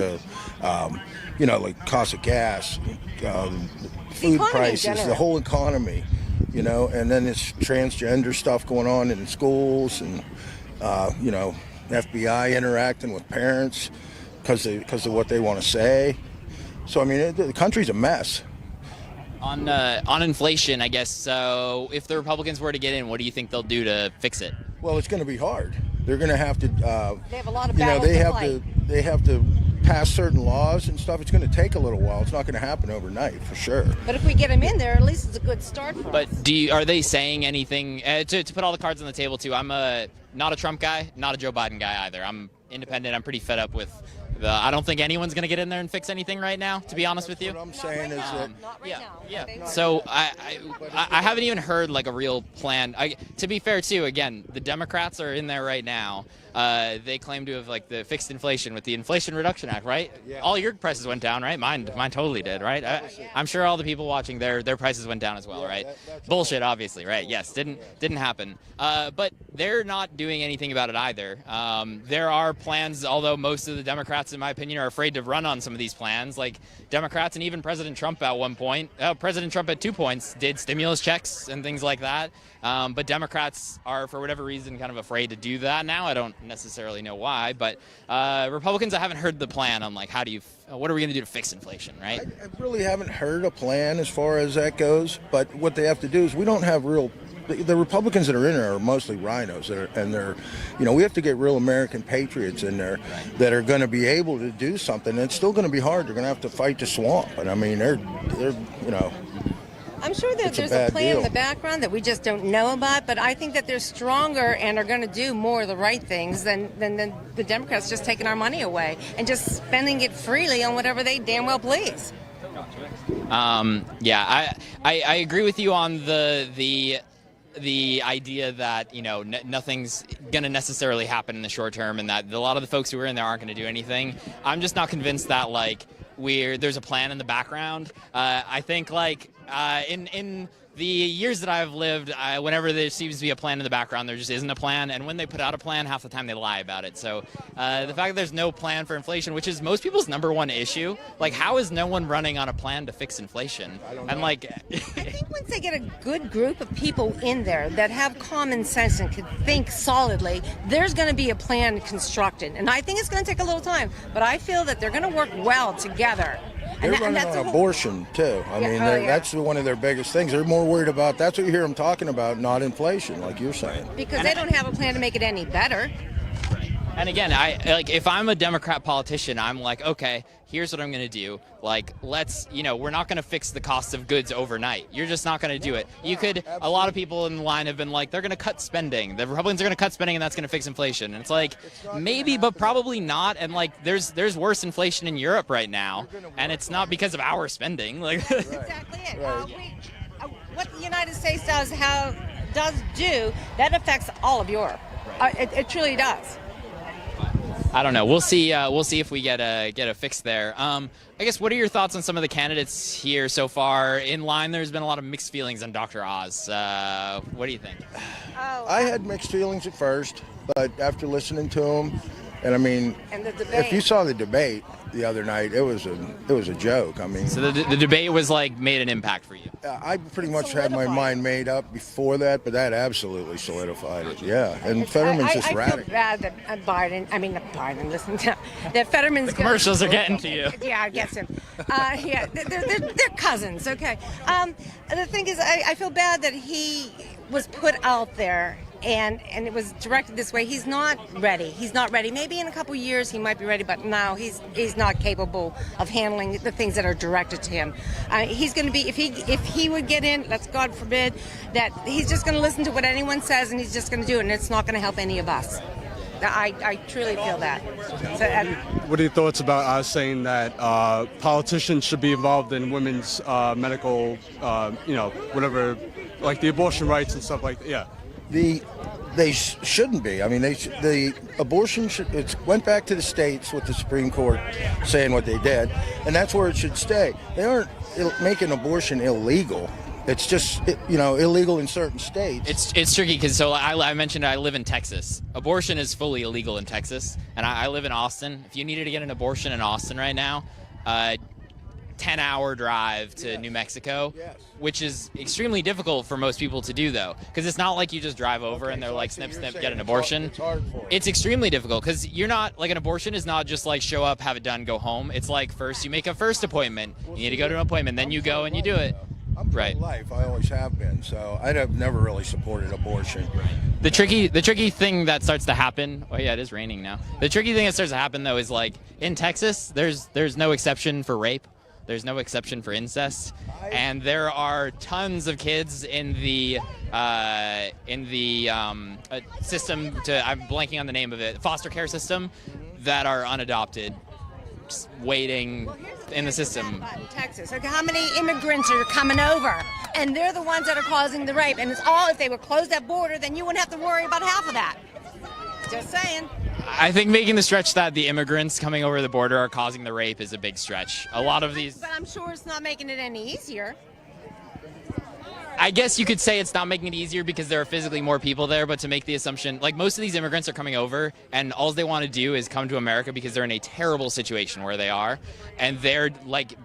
Like cost of gas, food prices, the whole economy, and then this transgender stuff going on in schools and, FBI interacting with parents because of what they want to say. So, I mean, the country's a mess. On inflation, I guess, so if the Republicans were to get in, what do you think they'll do to fix it? Well, it's going to be hard. They're going to have to, they have a lot of battles to fight. They have to pass certain laws and stuff. It's going to take a little while. It's not going to happen overnight, for sure. But if we get them in there, at least it's a good start for us. But are they saying anything, to put all the cards on the table, too? I'm not a Trump guy, not a Joe Biden guy either. I'm independent. I'm pretty fed up with I don't think anyone's going to get in there and fix anything right now, to be honest with you. What I'm saying is that... Yeah. So I haven't even heard like a real plan. To be fair, too, again, the Democrats are in there right now. They claim to have like the fixed inflation with the Inflation Reduction Act, right? Yeah. All your prices went down, right? Mine totally did, right? I'm sure all the people watching their prices went down as well, right? Bullshit, obviously, right? Yes, didn't happen. But they're not doing anything about it either. There are plans, although most of the Democrats, in my opinion, are afraid to run on some of these plans. Like Democrats and even President Trump at one point. President Trump at 2 points did stimulus checks and things like that. But Democrats are, for whatever reason, kind of afraid to do that now. I don't necessarily know why, but Republicans, I haven't heard the plan on like what are we going to do to fix inflation, right? I really haven't heard a plan as far as that goes, but what they have to do is we don't have real. The Republicans that are in there are mostly rhinos, and they're, we have to get real American patriots in there that are going to be able to do something. And it's still going to be hard. They're going to have to fight the swamp, and I mean, they're I'm sure that there's a plan in the background that we just don't know about, but I think that they're stronger and are going to do more of the right things than the Democrats just taking our money away and just spending it freely on whatever they damn well please. Yeah, I agree with you on the idea that nothing's going to necessarily happen in the short term, and that a lot of the folks who are in there aren't going to do anything. I'm just not convinced that there's a plan in the background. I think in the years that I've lived, whenever there seems to be a plan in the background, there just isn't a plan. And when they put out a plan, half the time they lie about it. So the fact that there's no plan for inflation, which is most people's number one issue, how is no one running on a plan to fix inflation? And I think once they get a good group of people in there that have common sense and can think solidly, there's going to be a plan constructed. And I think it's going to take a little time, but I feel that they're going to work well together. They're running on abortion, too. I mean, that's one of their biggest things. They're more worried about, that's what you hear them talking about, not inflation, like you're saying. Because they don't have a plan to make it any better. And again, if I'm a Democrat politician, I'm like, okay, here's what I'm going to do. Let's, we're not going to fix the cost of goods overnight. You're just not going to do it. A lot of people in the line have been like, they're going to cut spending. The Republicans are going to cut spending, and that's going to fix inflation. And it's maybe, but probably not. And there's worse inflation in Europe right now, and it's not because of our spending. That's exactly it. What the United States does do, that affects all of Europe. It truly does. I don't know. We'll see. We'll see if we get a fix there. I guess, what are your thoughts on some of the candidates here so far? In line, there's been a lot of mixed feelings on Dr. Oz. What do you think? I had mixed feelings at first, but after listening to him, and I mean, if you saw the debate the other night, it was a joke. I mean, so the debate was made an impact for you. I pretty much had my mind made up before that, but that absolutely solidified it. Yeah, and Fetterman's just radical. I feel bad that listen to that Fetterman's. The commercials are getting to you. Yeah, I guess him. They're cousins. Okay. The thing is, I feel bad that he was put out there. And it was directed this way. He's not ready. Maybe in a couple years he might be ready, but now he's not capable of handling the things that are directed to him. He's going to be, if he would get in, let's God forbid, that he's just going to listen to what anyone says and he's just going to do it, and it's not going to help any of us. I truly feel that. What are your thoughts about us saying that politicians should be involved in women's medical, whatever, like the abortion rights and stuff like that? Yeah. They shouldn't be. I mean, the abortion it went back to the states with the Supreme Court saying what they did, and that's where it should stay. They aren't making abortion illegal. It's just illegal in certain states. It's tricky because I mentioned I live in Texas. Abortion is fully illegal in Texas, and I live in Austin. If you needed to get an abortion in Austin right now, 10-hour drive to New Mexico, which is extremely difficult for most people to do, though, because it's not like you just drive over and they're like, snip, get an abortion. It's extremely difficult because you're not, an abortion is not just show up, have it done, go home. It's first you make a first appointment. You need to go to an appointment, then you go and you do it. I'm pro-life. I always have been, so I've never really supported abortion. The tricky thing that starts to happen. Oh yeah, it is raining now. The tricky thing that starts to happen though is in Texas, there's no exception for rape. There's no exception for incest, and there are tons of kids in the system. I'm blanking on the name of it, foster care system, that are unadopted, just waiting in the system. In Texas, how many immigrants are coming over, and they're the ones that are causing the rape. And it's all, if they would close that border, then you wouldn't have to worry about half of that. Just saying. I think making the stretch that the immigrants coming over the border are causing the rape is a big stretch. A lot of these... But I'm sure it's not making it any easier. I guess you could say it's not making it easier because there are physically more people there, but to make the assumption, most of these immigrants are coming over and all they want to do is come to America because they're in a terrible situation where they are, and they're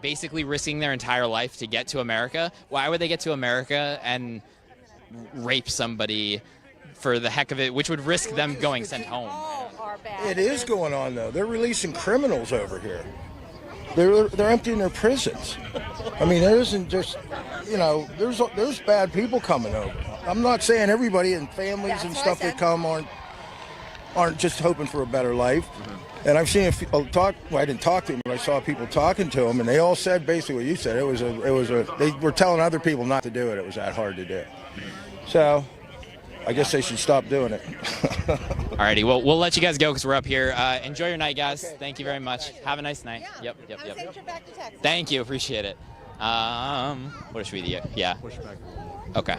basically risking their entire life to get to America. Why would they get to America and rape somebody for the heck of it, which would risk them going sent home? bad. It is going on though. They're releasing criminals over here. They're emptying their prisons. I mean, there isn't just, there's bad people coming over. I'm not saying everybody and families and stuff that come aren't just hoping for a better life. And I've seen I didn't talk to them, but I saw people talking to them, and they all said basically what you said. They were telling other people not to do it. It was that hard to do. So I guess they should stop doing it. Alrighty, well, we'll let you guys go because we're up here. Enjoy your night, guys. Okay. Thank you very much. Have a nice night. Yeah. Yep. Safe trip back to Texas. Thank you. Appreciate it. What should we do? Yeah. Pushback. Okay.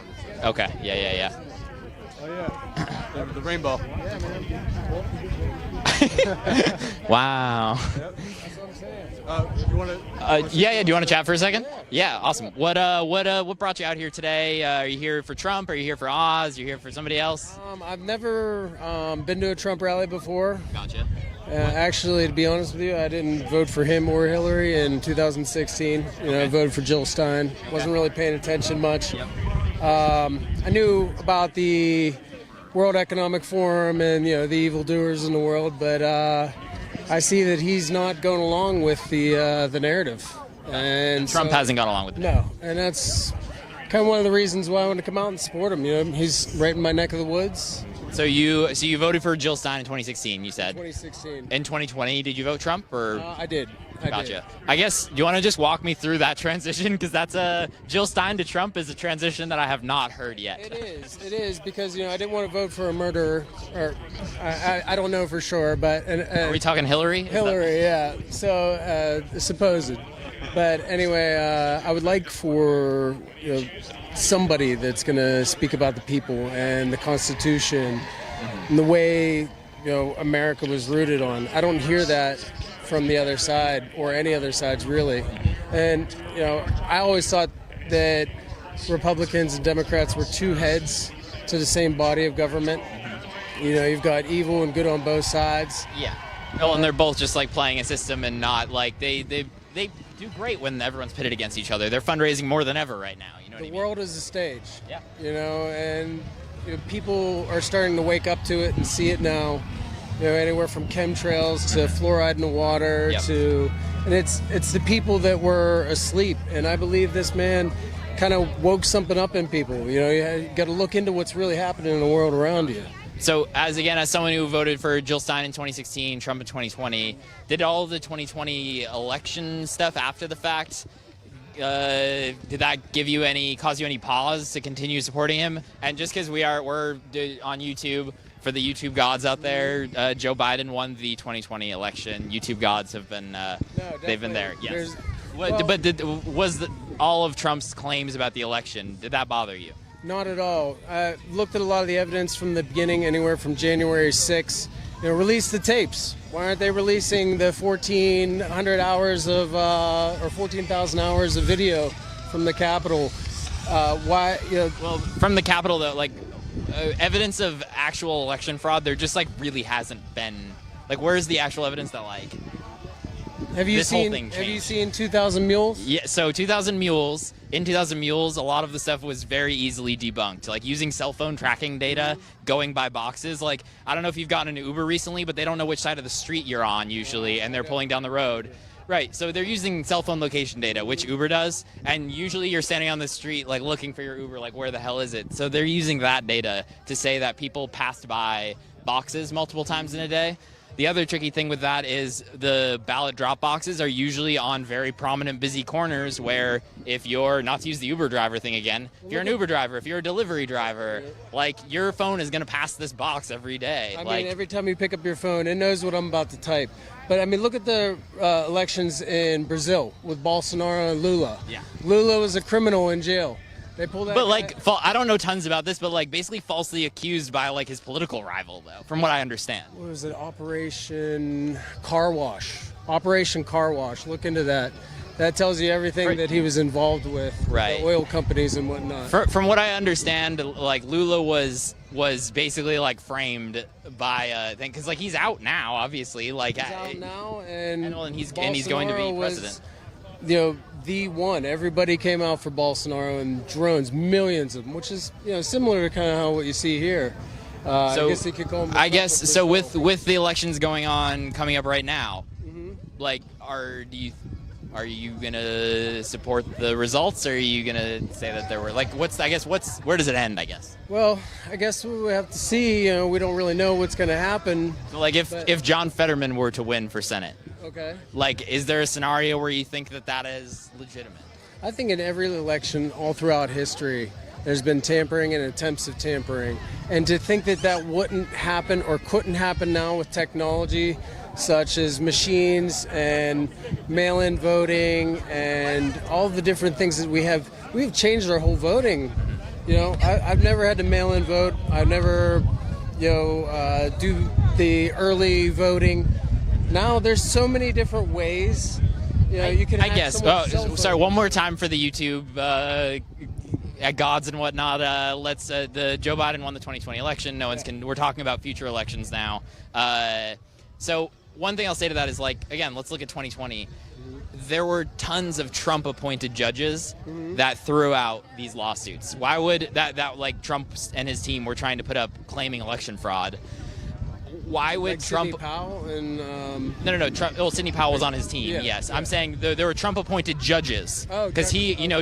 Yeah. Oh, yeah. The rainbow. Yeah, man. Wow. Yep. That's what I'm saying. You want to? Yeah. Do you want to chat for a second? Yeah. Awesome. What brought you out here today? Are you here for Trump? Are you here for Oz? Are you here for somebody else? I've never been to a Trump rally before. Gotcha. Actually, to be honest with you, I didn't vote for him or Hillary in 2016. I voted for Jill Stein. Wasn't really paying attention much. Yep. I knew about the World Economic Forum and the evildoers in the world, but I see that he's not going along with the narrative. And Trump hasn't gone along with it. No, and that's kind of one of the reasons why I want to come out and support him. He's right in my neck of the woods. So you voted for Jill Stein in 2016, you said? 2016. In 2020, did you vote Trump or? I did. Gotcha. I guess, do you want to just walk me through that transition? Because that's Jill Stein to Trump is a transition that I have not heard yet. It is because, I didn't want to vote for a murderer, or I don't know for sure, but. Are we talking Hillary? Hillary, yeah. So, supposed. But anyway, I would like for, somebody that's going to speak about the people and the Constitution and the way, America was rooted on. I don't hear that from the other side or any other sides really. And, I always thought that Republicans and Democrats were two heads to the same body of government. You've got evil and good on both sides. Yeah. Oh, and they're both just like playing a system and not like they do great when everyone's pitted against each other. They're fundraising more than ever right now. The world is a stage. Yeah. And people are starting to wake up to it and see it now. Anywhere from chemtrails to fluoride in the water and it's the people that were asleep. And I believe this man kind of woke something up in people. You got to look into what's really happening in the world around you. So, as someone who voted for Jill Stein in 2016, Trump in 2020, did all of the 2020 election stuff after the fact, did that cause you any pause to continue supporting him? And just because we're on YouTube, for the YouTube gods out there, Joe Biden won the 2020 election. YouTube gods have been, they've been there. Yes. Was all of Trump's claims about the election, did that bother you? Not at all. I looked at a lot of the evidence from the beginning, anywhere from January 6th. Release the tapes. Why aren't they releasing the 1,400 hours of, or 14,000 hours of video from the Capitol? Why? Well, from the Capitol, though, evidence of actual election fraud, there just really hasn't been. Where's the actual evidence that Have you seen 2,000 Mules? Yeah, so 2,000 Mules. In 2,000 Mules, a lot of the stuff was very easily debunked. Using cell phone tracking data, going by boxes. I don't know if you've gotten an Uber recently, but they don't know which side of the street you're on usually, and they're pulling down the road. Right, so they're using cell phone location data, which Uber does, and usually you're standing on the street looking for your Uber, where the hell is it? So they're using that data to say that people passed by boxes multiple times in a day. The other tricky thing with that is the ballot drop boxes are usually on very prominent, busy corners where if you're, not to use the Uber driver thing again, if you're an Uber driver, if you're a delivery driver, your phone is going to pass this box every day. I mean, every time you pick up your phone, it knows what I'm about to type. But, look at the elections in Brazil with Bolsonaro and Lula. Yeah. Lula was a criminal in jail. They pulled that. But I don't know tons about this, but basically falsely accused by his political rival, though, from what I understand. What was it? Operation Car Wash. Operation Car Wash. Look into that. That tells you everything that he was involved with the oil companies and whatnot. From what I understand, Lula was basically framed by because he's out now, obviously. He's out now, and he's going to be president. The one. Everybody came out for Bolsonaro and drones, millions of them, which is similar to kind of what you see here. I guess they could call him. I guess so. With the elections going on, coming up right now, like, are you gonna support the results, or are you gonna say that there were like where does it end? I guess. Well, I guess we have to see. You know, we don't really know what's going to happen. Like if John Fetterman were to win for Senate, okay, like, is there a scenario where you think that is legitimate? I think in every election all throughout history, there's been tampering and attempts of tampering. And to think that wouldn't happen or couldn't happen now with technology such as machines and mail-in voting and all the different things that we've changed our whole voting. You know, I've never had to mail-in vote. I've never, do the early voting. Now there's so many different ways. You know, you can. I guess. Oh, sorry. One more time for the YouTube gods and whatnot. The Joe Biden won the 2020 election. We're talking about future elections now. So one thing I'll say to that is, like, again, let's look at 2020. There were tons of Trump-appointed judges that threw out these lawsuits. Why would that like Trump and his team were trying to put up claiming election fraud? Why would like Trump? Sidney Powell and No. Trump. Well, Sidney Powell was on his team. Yeah, yes, yeah. I'm saying there were Trump-appointed judges because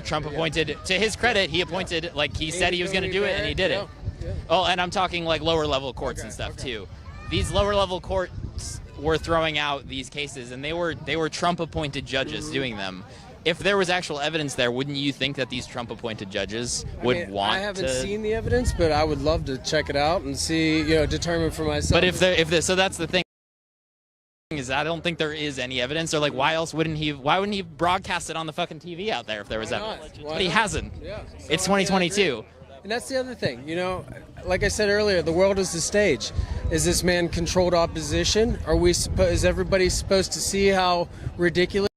Trump appointed. To his credit, he appointed, like, he said he was going to do it, and he did it. Yeah. Oh, and I'm talking like lower-level courts and stuff too. These lower-level courts were throwing out these cases, and they were Trump-appointed judges doing them. If there was actual evidence there, wouldn't you think that these Trump-appointed judges would want to? I haven't seen the evidence, but I would love to check it out and see, determine for myself. But so that's the thing. Is I don't think there is any evidence, or like, why wouldn't he broadcast it on the fucking TV out there if there was evidence? But he hasn't. Yeah. It's 2022. And that's the other thing, like I said earlier, the world is the stage. Is this man controlled opposition? Is everybody supposed to see how ridiculous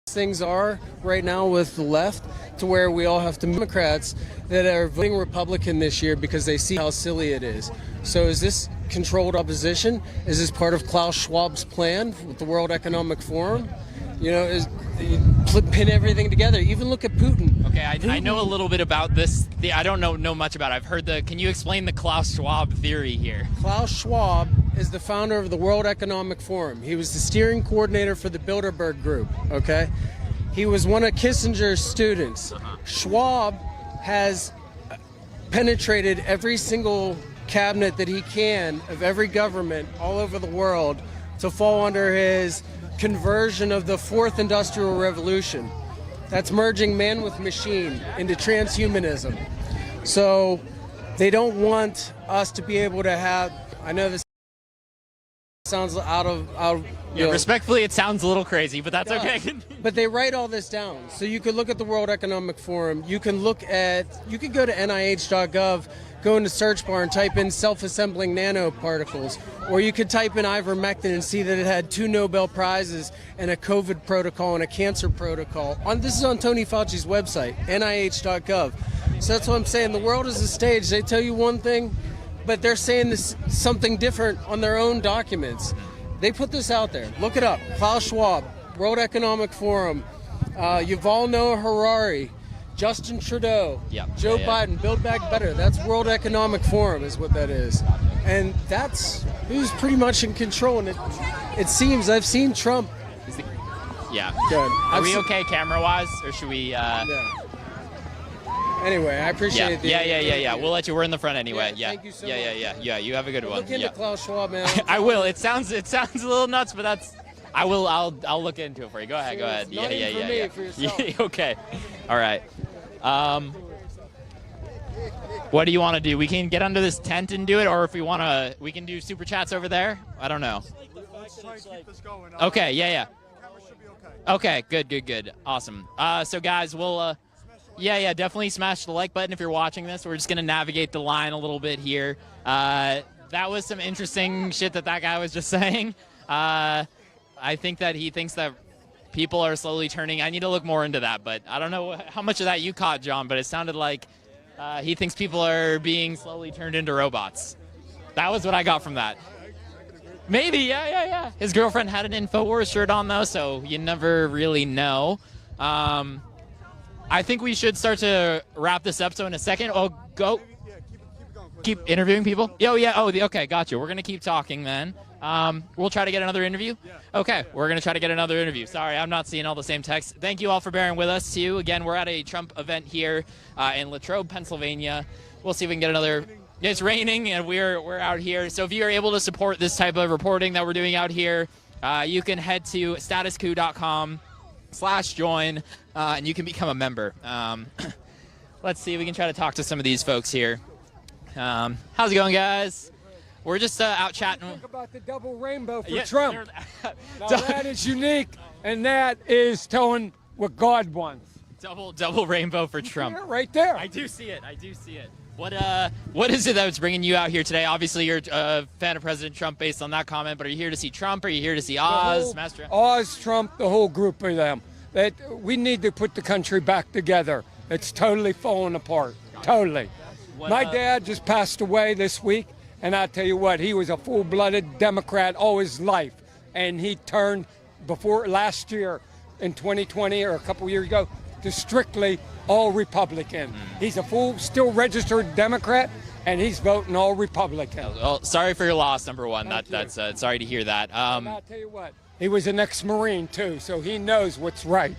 things are right now with the left, to where we all have to Democrats that are voting Republican this year because they see how silly it is? So is this controlled opposition? Is this part of Klaus Schwab's plan with the World Economic Forum? Pin everything together. Even look at Putin. Okay, I know a little bit about this. I don't know much about it. I've heard can you explain the Klaus Schwab theory here? Klaus Schwab is the founder of the World Economic Forum. He was the steering coordinator for the Bilderberg Group, okay? He was one of Kissinger's students. Schwab has penetrated every single cabinet that he can of every government all over the world to fall under his conversion of the fourth industrial revolution. That's merging man with machine into transhumanism. So they don't want us to be able to have, I know this sounds out of respectfully, it sounds a little crazy, but that's okay. But they write all this down. So you could look at the World Economic Forum, you could go to NIH.gov, go into search bar and type in self-assembling nanoparticles, or you could type in ivermectin and see that it had 2 Nobel Prizes and a COVID protocol and a cancer protocol. This is on Tony Fauci's website, NIH.gov. So that's what I'm saying. The world is a stage. They tell you one thing, but they're saying this something different on their own documents. They put this out there. Look it up. Klaus Schwab, World Economic Forum, Yuval Noah Harari, Justin Trudeau, Joe Biden, Build Back Better. That's World Economic Forum is what that is. And that's who's pretty much in control. And it seems, I've seen Trump. Yeah. Good. Are we okay camera-wise, or should we... Anyway, I appreciate it. Yeah. We'll let you. We're in the front anyway. Yeah. Thank you so much. Yeah. You have a good one. Look into Klaus Schwab, man. I will. It sounds a little nuts, but that's... I will. I'll look into it for you. Go ahead. Yeah. For yourself. Okay. All right. What do you want to do? We can get under this tent and do it, or if we want to, we can do super chats over there. I don't know. Okay. Yeah. Okay. Good. Awesome. So guys, we'll. Yeah, definitely smash the like button if you're watching this. We're just gonna navigate the line a little bit here. That was some interesting shit that guy was just saying. I think that he thinks that people are slowly turning. I need to look more into that, but I don't know how much of that you caught, John, but it sounded like he thinks people are being slowly turned into robots. That was what I got from that. Maybe, yeah. His girlfriend had an InfoWars shirt on, though, so you never really know. I think we should start to wrap this up, so in a second, I'll go. keep interviewing people? Oh, yeah. Oh, okay. Gotcha. We're going to keep talking then. We'll try to get another interview. Okay. We're going to try to get another interview. Sorry, I'm not seeing all the same texts. Thank you all for bearing with us, too. Again, we're at a Trump event here in Latrobe, Pennsylvania. We'll see if we can get another. It's raining, and we're out here. So if you are able to support this type of reporting that we're doing out here, you can head to statuscoup.com/join, and you can become a member. Let's see if we can try to talk to some of these folks here. How's it going, guys? We're just out chatting. Think about the double rainbow for Trump. Now that is unique, and that is telling what God wants. Double rainbow for Trump. Right there. I do see it. I do see it. What is it that's bringing you out here today? Obviously, you're a fan of President Trump based on that comment, but are you here to see Trump? Are you here to see Oz? Oz, Trump, the whole group of them. That we need to put the country back together. It's totally falling apart. Totally. My dad just passed away this week, and I tell you what, he was a full-blooded Democrat all his life, and he turned before last year in 2020 or a couple years ago to strictly all Republican. He's a full, still registered Democrat, and he's voting all Republican. Well, sorry for your loss, number one. That's sorry to hear that. I'll tell you what, he was an ex-Marine too, so he knows what's right.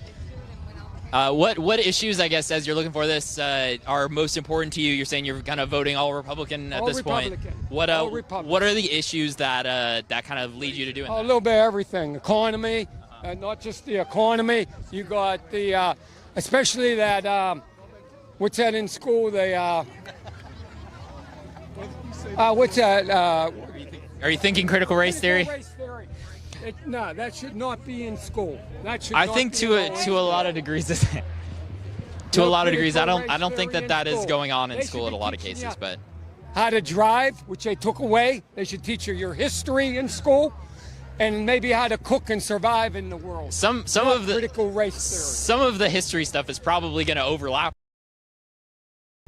What issues, I guess, as you're looking for this, are most important to you? You're saying you're kind of voting all Republican at this point. What are the issues that that kind of lead you to doing that? A little bit of everything. Economy, not just the economy. You got the, especially that, what's that in school? The, what's that? Are you thinking critical race theory? No, that should not be in school. That should. I think to a lot of degrees, to a lot of degrees, I don't think that is going on in school in a lot of cases. But how to drive, which they took away. They should teach you your history in school, and maybe how to cook and survive in the world. Some of the critical race theory. Some of the history stuff is probably going to overlap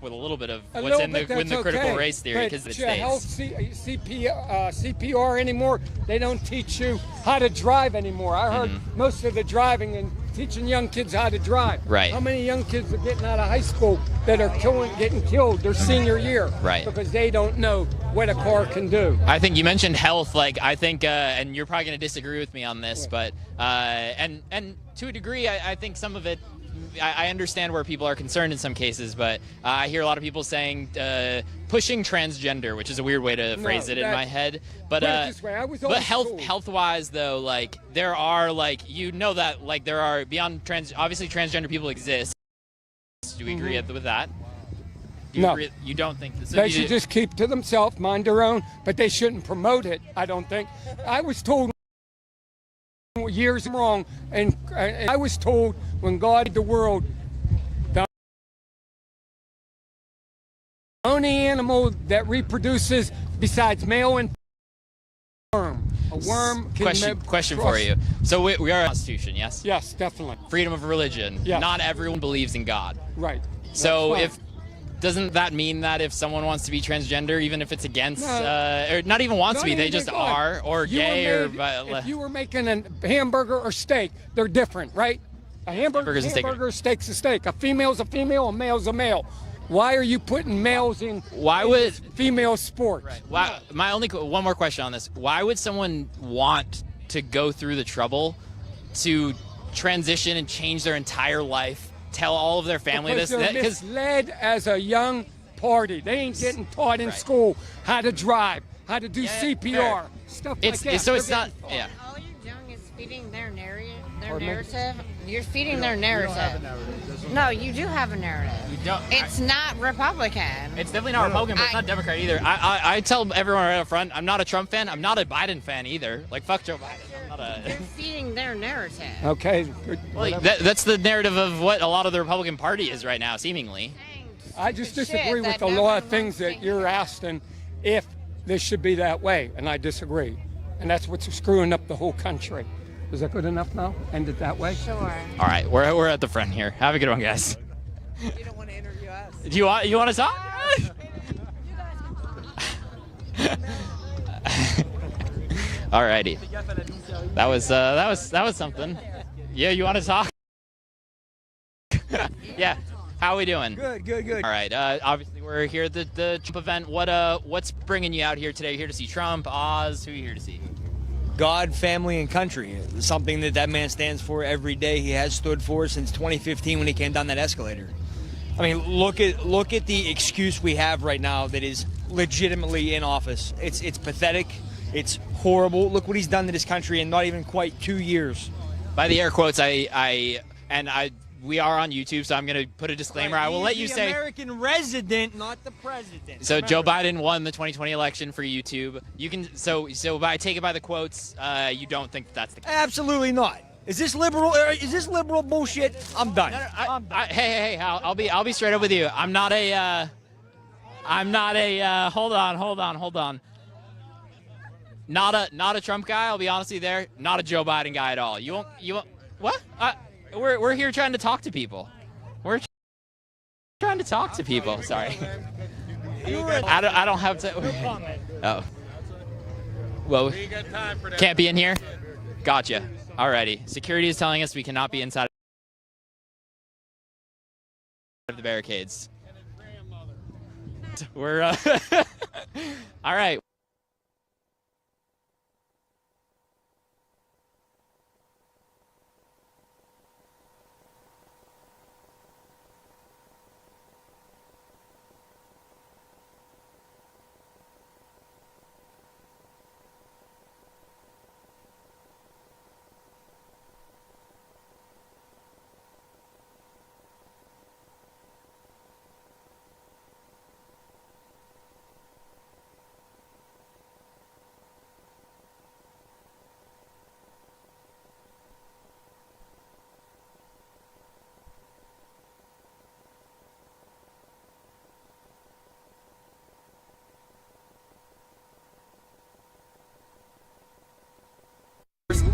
with a little bit of what's in the critical race theory because it states. CPR anymore. They don't teach you how to drive anymore. I heard most of the driving and teaching young kids how to drive. Right. How many young kids are getting out of high school that are getting killed their senior year? Right. Because they don't know what a car can do. I think you mentioned health. Like I think, and you're probably going to disagree with me on this, but and to a degree, I think some of it. I understand where people are concerned in some cases, but I hear a lot of people saying pushing transgender, which is a weird way to phrase it in my head. But health-wise, though, like there are like that there are beyond obviously transgender people exist. Do we agree with that? No. You don't think so they should just keep to themselves, mind their own, but they shouldn't promote it. I don't think. I was told years wrong, and I was told when God made the world, the only animal that reproduces besides male and worm. A worm can question for you. So we are a constitution, yes? Yes, definitely. Freedom of religion. Yes. Not everyone believes in God. Right. So doesn't that mean that if someone wants to be transgender, even if it's against, or not even wants to be, they just are, or gay, or... If you were making a hamburger or steak, they're different, right? A hamburger, steak's a steak. A female's a female, a male's a male. Why are you putting males in female sports? Right. Why, one more question on this. Why would someone want to go through the trouble to transition and change their entire life, tell all of their family because this? They're misled as a young party. They ain't getting taught in school how to drive, how to do CPR, stuff like that. So it's not, All you're doing is feeding their narrative. You're feeding their narrative. No, you do have a narrative. You don't. It's not Republican. It's definitely not Republican, but it's not Democrat either. I tell everyone right up front, I'm not a Trump fan. I'm not a Biden fan either. Like, fuck Joe Biden. They're feeding their narrative. Okay. Well, that's the narrative of what a lot of the Republican Party is right now, seemingly. I just disagree with a lot of things that you're asking if this should be that way, and I disagree. And that's what's screwing up the whole country. Is that good enough now? End it that way? Sure. All right, we're at the front here. Have a good one, guys. You don't want to interview us. Do you want to talk? Alrighty. That was something. Yeah, you want to talk? Yeah. How are we doing? Good, good, good. All right. Obviously, we're here at the Trump event. What's bringing you out here today? You're here to see Trump, Oz. Who are you here to see? God, family, and country. Something that man stands for every day. He has stood for since 2015 when he came down that escalator. I mean, look at the excuse we have right now that is legitimately in office. It's pathetic. It's horrible. Look what he's done to this country in not even quite 2 years. By the air quotes, we are on YouTube, so I'm going to put a disclaimer. I will let you say American resident, not the president. So Joe Biden won the 2020 election for YouTube. You can so by take it by the quotes, you don't think that's the case. Absolutely not. Is this liberal? Is this liberal bullshit? I'm done. No, hey, I'll be straight up with you. I'm not a hold on. Not a Trump guy. I'll be honest with you there. Not a Joe Biden guy at all. You won't what? We're here trying to talk to people. We're trying to talk to people. Sorry. I don't have to. Oh. Well, can't be in here? Gotcha. Alrighty. Security is telling us we cannot be inside of the barricades. We're all right.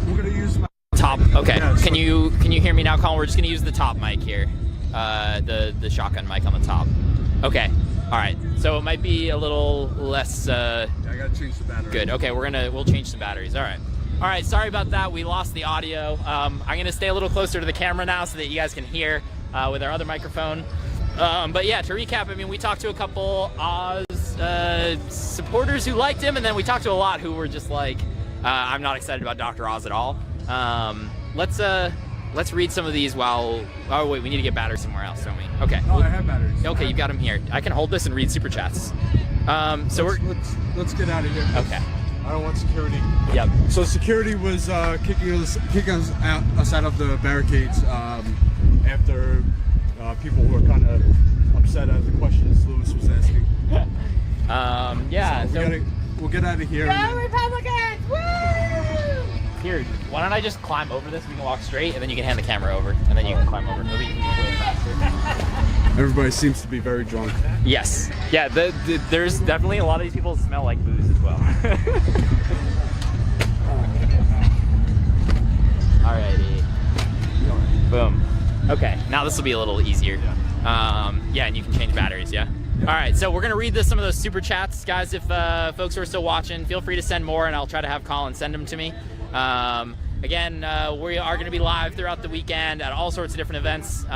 We're gonna use my top. Okay. Yeah, Can you hear me now, Colin? We're just gonna use the top mic here, the shotgun mic on the top. Okay. All right. So it might be a little less. I gotta change the battery. Good. Okay. We'll change some batteries. All right. All right. Sorry about that. We lost the audio. I'm gonna stay a little closer to the camera now so that you guys can hear with our other microphone. But yeah, to recap, I mean, we talked to a couple Oz supporters who liked him, and then we talked to a lot who were just like, I'm not excited about Dr. Oz at all. Let's read some of these while. Oh wait, we need to get batteries somewhere else, don't we? Okay. Oh, I have batteries. Okay, you've got them here. I can hold this and read super chats. So let's get out of here. Okay. I don't want security. Yep. So security was kicking us out of the barricades after people were kind of upset at the questions Lewis was asking. Yeah. So we'll get out of here. Go Republicans! Woo! Here, why don't I just climb over this? We can walk straight, and then you can hand the camera over, and then you can climb over. Maybe you can go way faster. Everybody seems to be very drunk. Yes. Yeah. There's definitely a lot of these people smell like booze as well. Alrighty. Boom. Okay. Now this will be a little easier. Yeah, and you can change batteries. Yeah. All right, so we're gonna read some of those super chats, guys. If folks are still watching, feel free to send more, and I'll try to have Colin send them to me. Again, we are gonna be live throughout the weekend at all sorts of different events.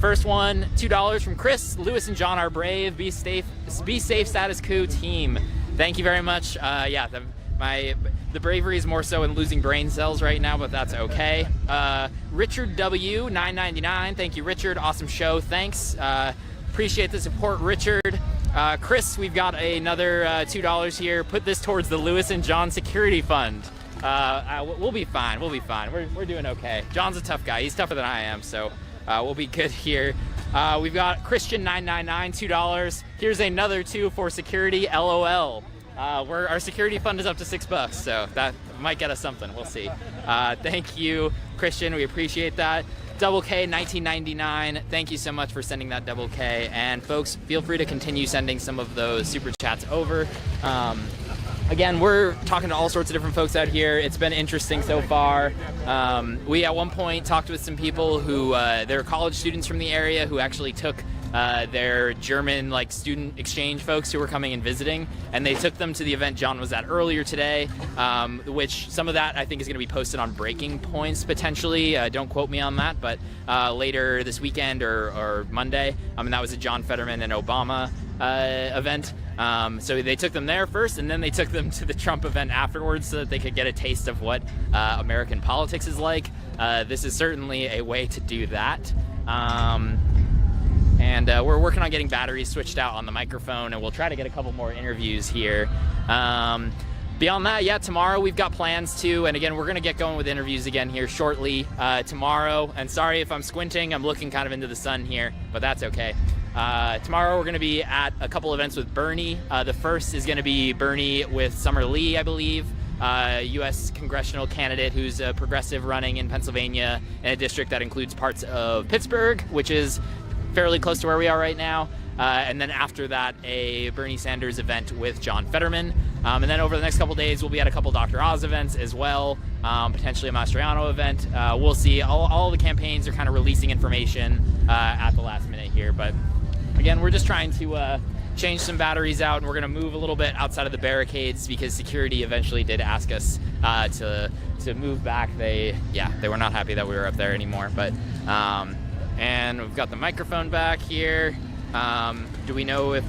First one, $2 from Chris. Lewis and John are brave. Be safe, Status Coup team. Thank you very much. Yeah, the bravery is more so in losing brain cells right now, but that's okay. Richard W, $9.99. Thank you, Richard. Awesome show. Thanks. Appreciate the support, Richard. Chris, we've got another $2 here. Put this towards the Lewis and John Security Fund. We'll be fine. We'll be fine. We're doing okay. John's a tough guy. He's tougher than I am, so we'll be good here. We've got Christian 999, $2. Here's another 2 for security. LOL. Our security fund is up to $6, so that might get us something. We'll see. Thank you, Christian. We appreciate that. Double K 1999, thank you so much for sending that Double K. And folks, feel free to continue sending some of those super chats over. Again, we're talking to all sorts of different folks out here. It's been interesting so far. We at one point talked with some people who, they're college students from the area who actually took They're German like student exchange folks who were coming and visiting, and they took them to the event John was at earlier today, which some of that I think is going to be posted on Breaking Points potentially. Don't quote me on that, but later this weekend or Monday. And that was a John Fetterman and Obama event. So they took them there first, and then they took them to the Trump event afterwards so that they could get a taste of what American politics is like. This is certainly a way to do that. And we're working on getting batteries switched out on the microphone, and we'll try to get a couple more interviews here. Beyond that, yeah, tomorrow we've got plans too, and again, we're going to get going with interviews again here shortly tomorrow. And sorry if I'm squinting, I'm looking kind of into the sun here, but that's okay. Tomorrow we're going to be at a couple events with Bernie. The first is going to be Bernie with Summer Lee, I believe, U.S. congressional candidate who's a progressive running in Pennsylvania in a district that includes parts of Pittsburgh, which is fairly close to where we are right now. And then after that, a Bernie Sanders event with John Fetterman. And then over the next couple days, we'll be at a couple Dr. Oz events as well, potentially a Mastriano event. We'll see. All the campaigns are kind of releasing information at the last minute here. But again, we're just trying to change some batteries out, and we're going to move a little bit outside of the barricades because security eventually did ask us to move back. They were not happy that we were up there anymore. But and we've got the microphone back here. Do we know if...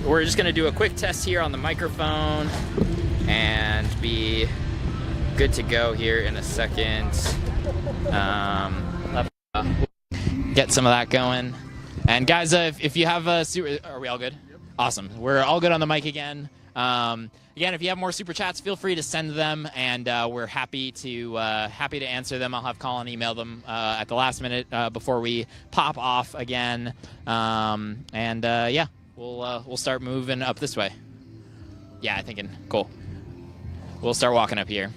We're just going to do a quick test here on the microphone and be good to go here in a second. Get some of that going. And guys, if you have a super... Are we all good? Awesome. We're all good on the mic again. Again, if you have more super chats, feel free to send them, and we're happy to answer them. I'll have Colin email them at the last minute before we pop off again. Yeah, we'll start moving up this way. Yeah, I'm thinking cool. We'll start walking up here.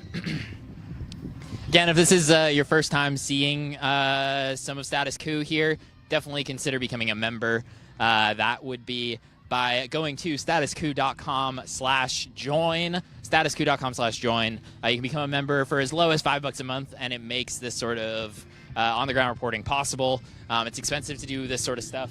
Again, if this is your first time seeing some of Status Coup here, definitely consider becoming a member. That would be by going to statuscoup.com/join. Statuscoup.com/join. You can become a member for as low as $5 a month, and it makes this sort of on-the-ground reporting possible. It's expensive to do this sort of stuff,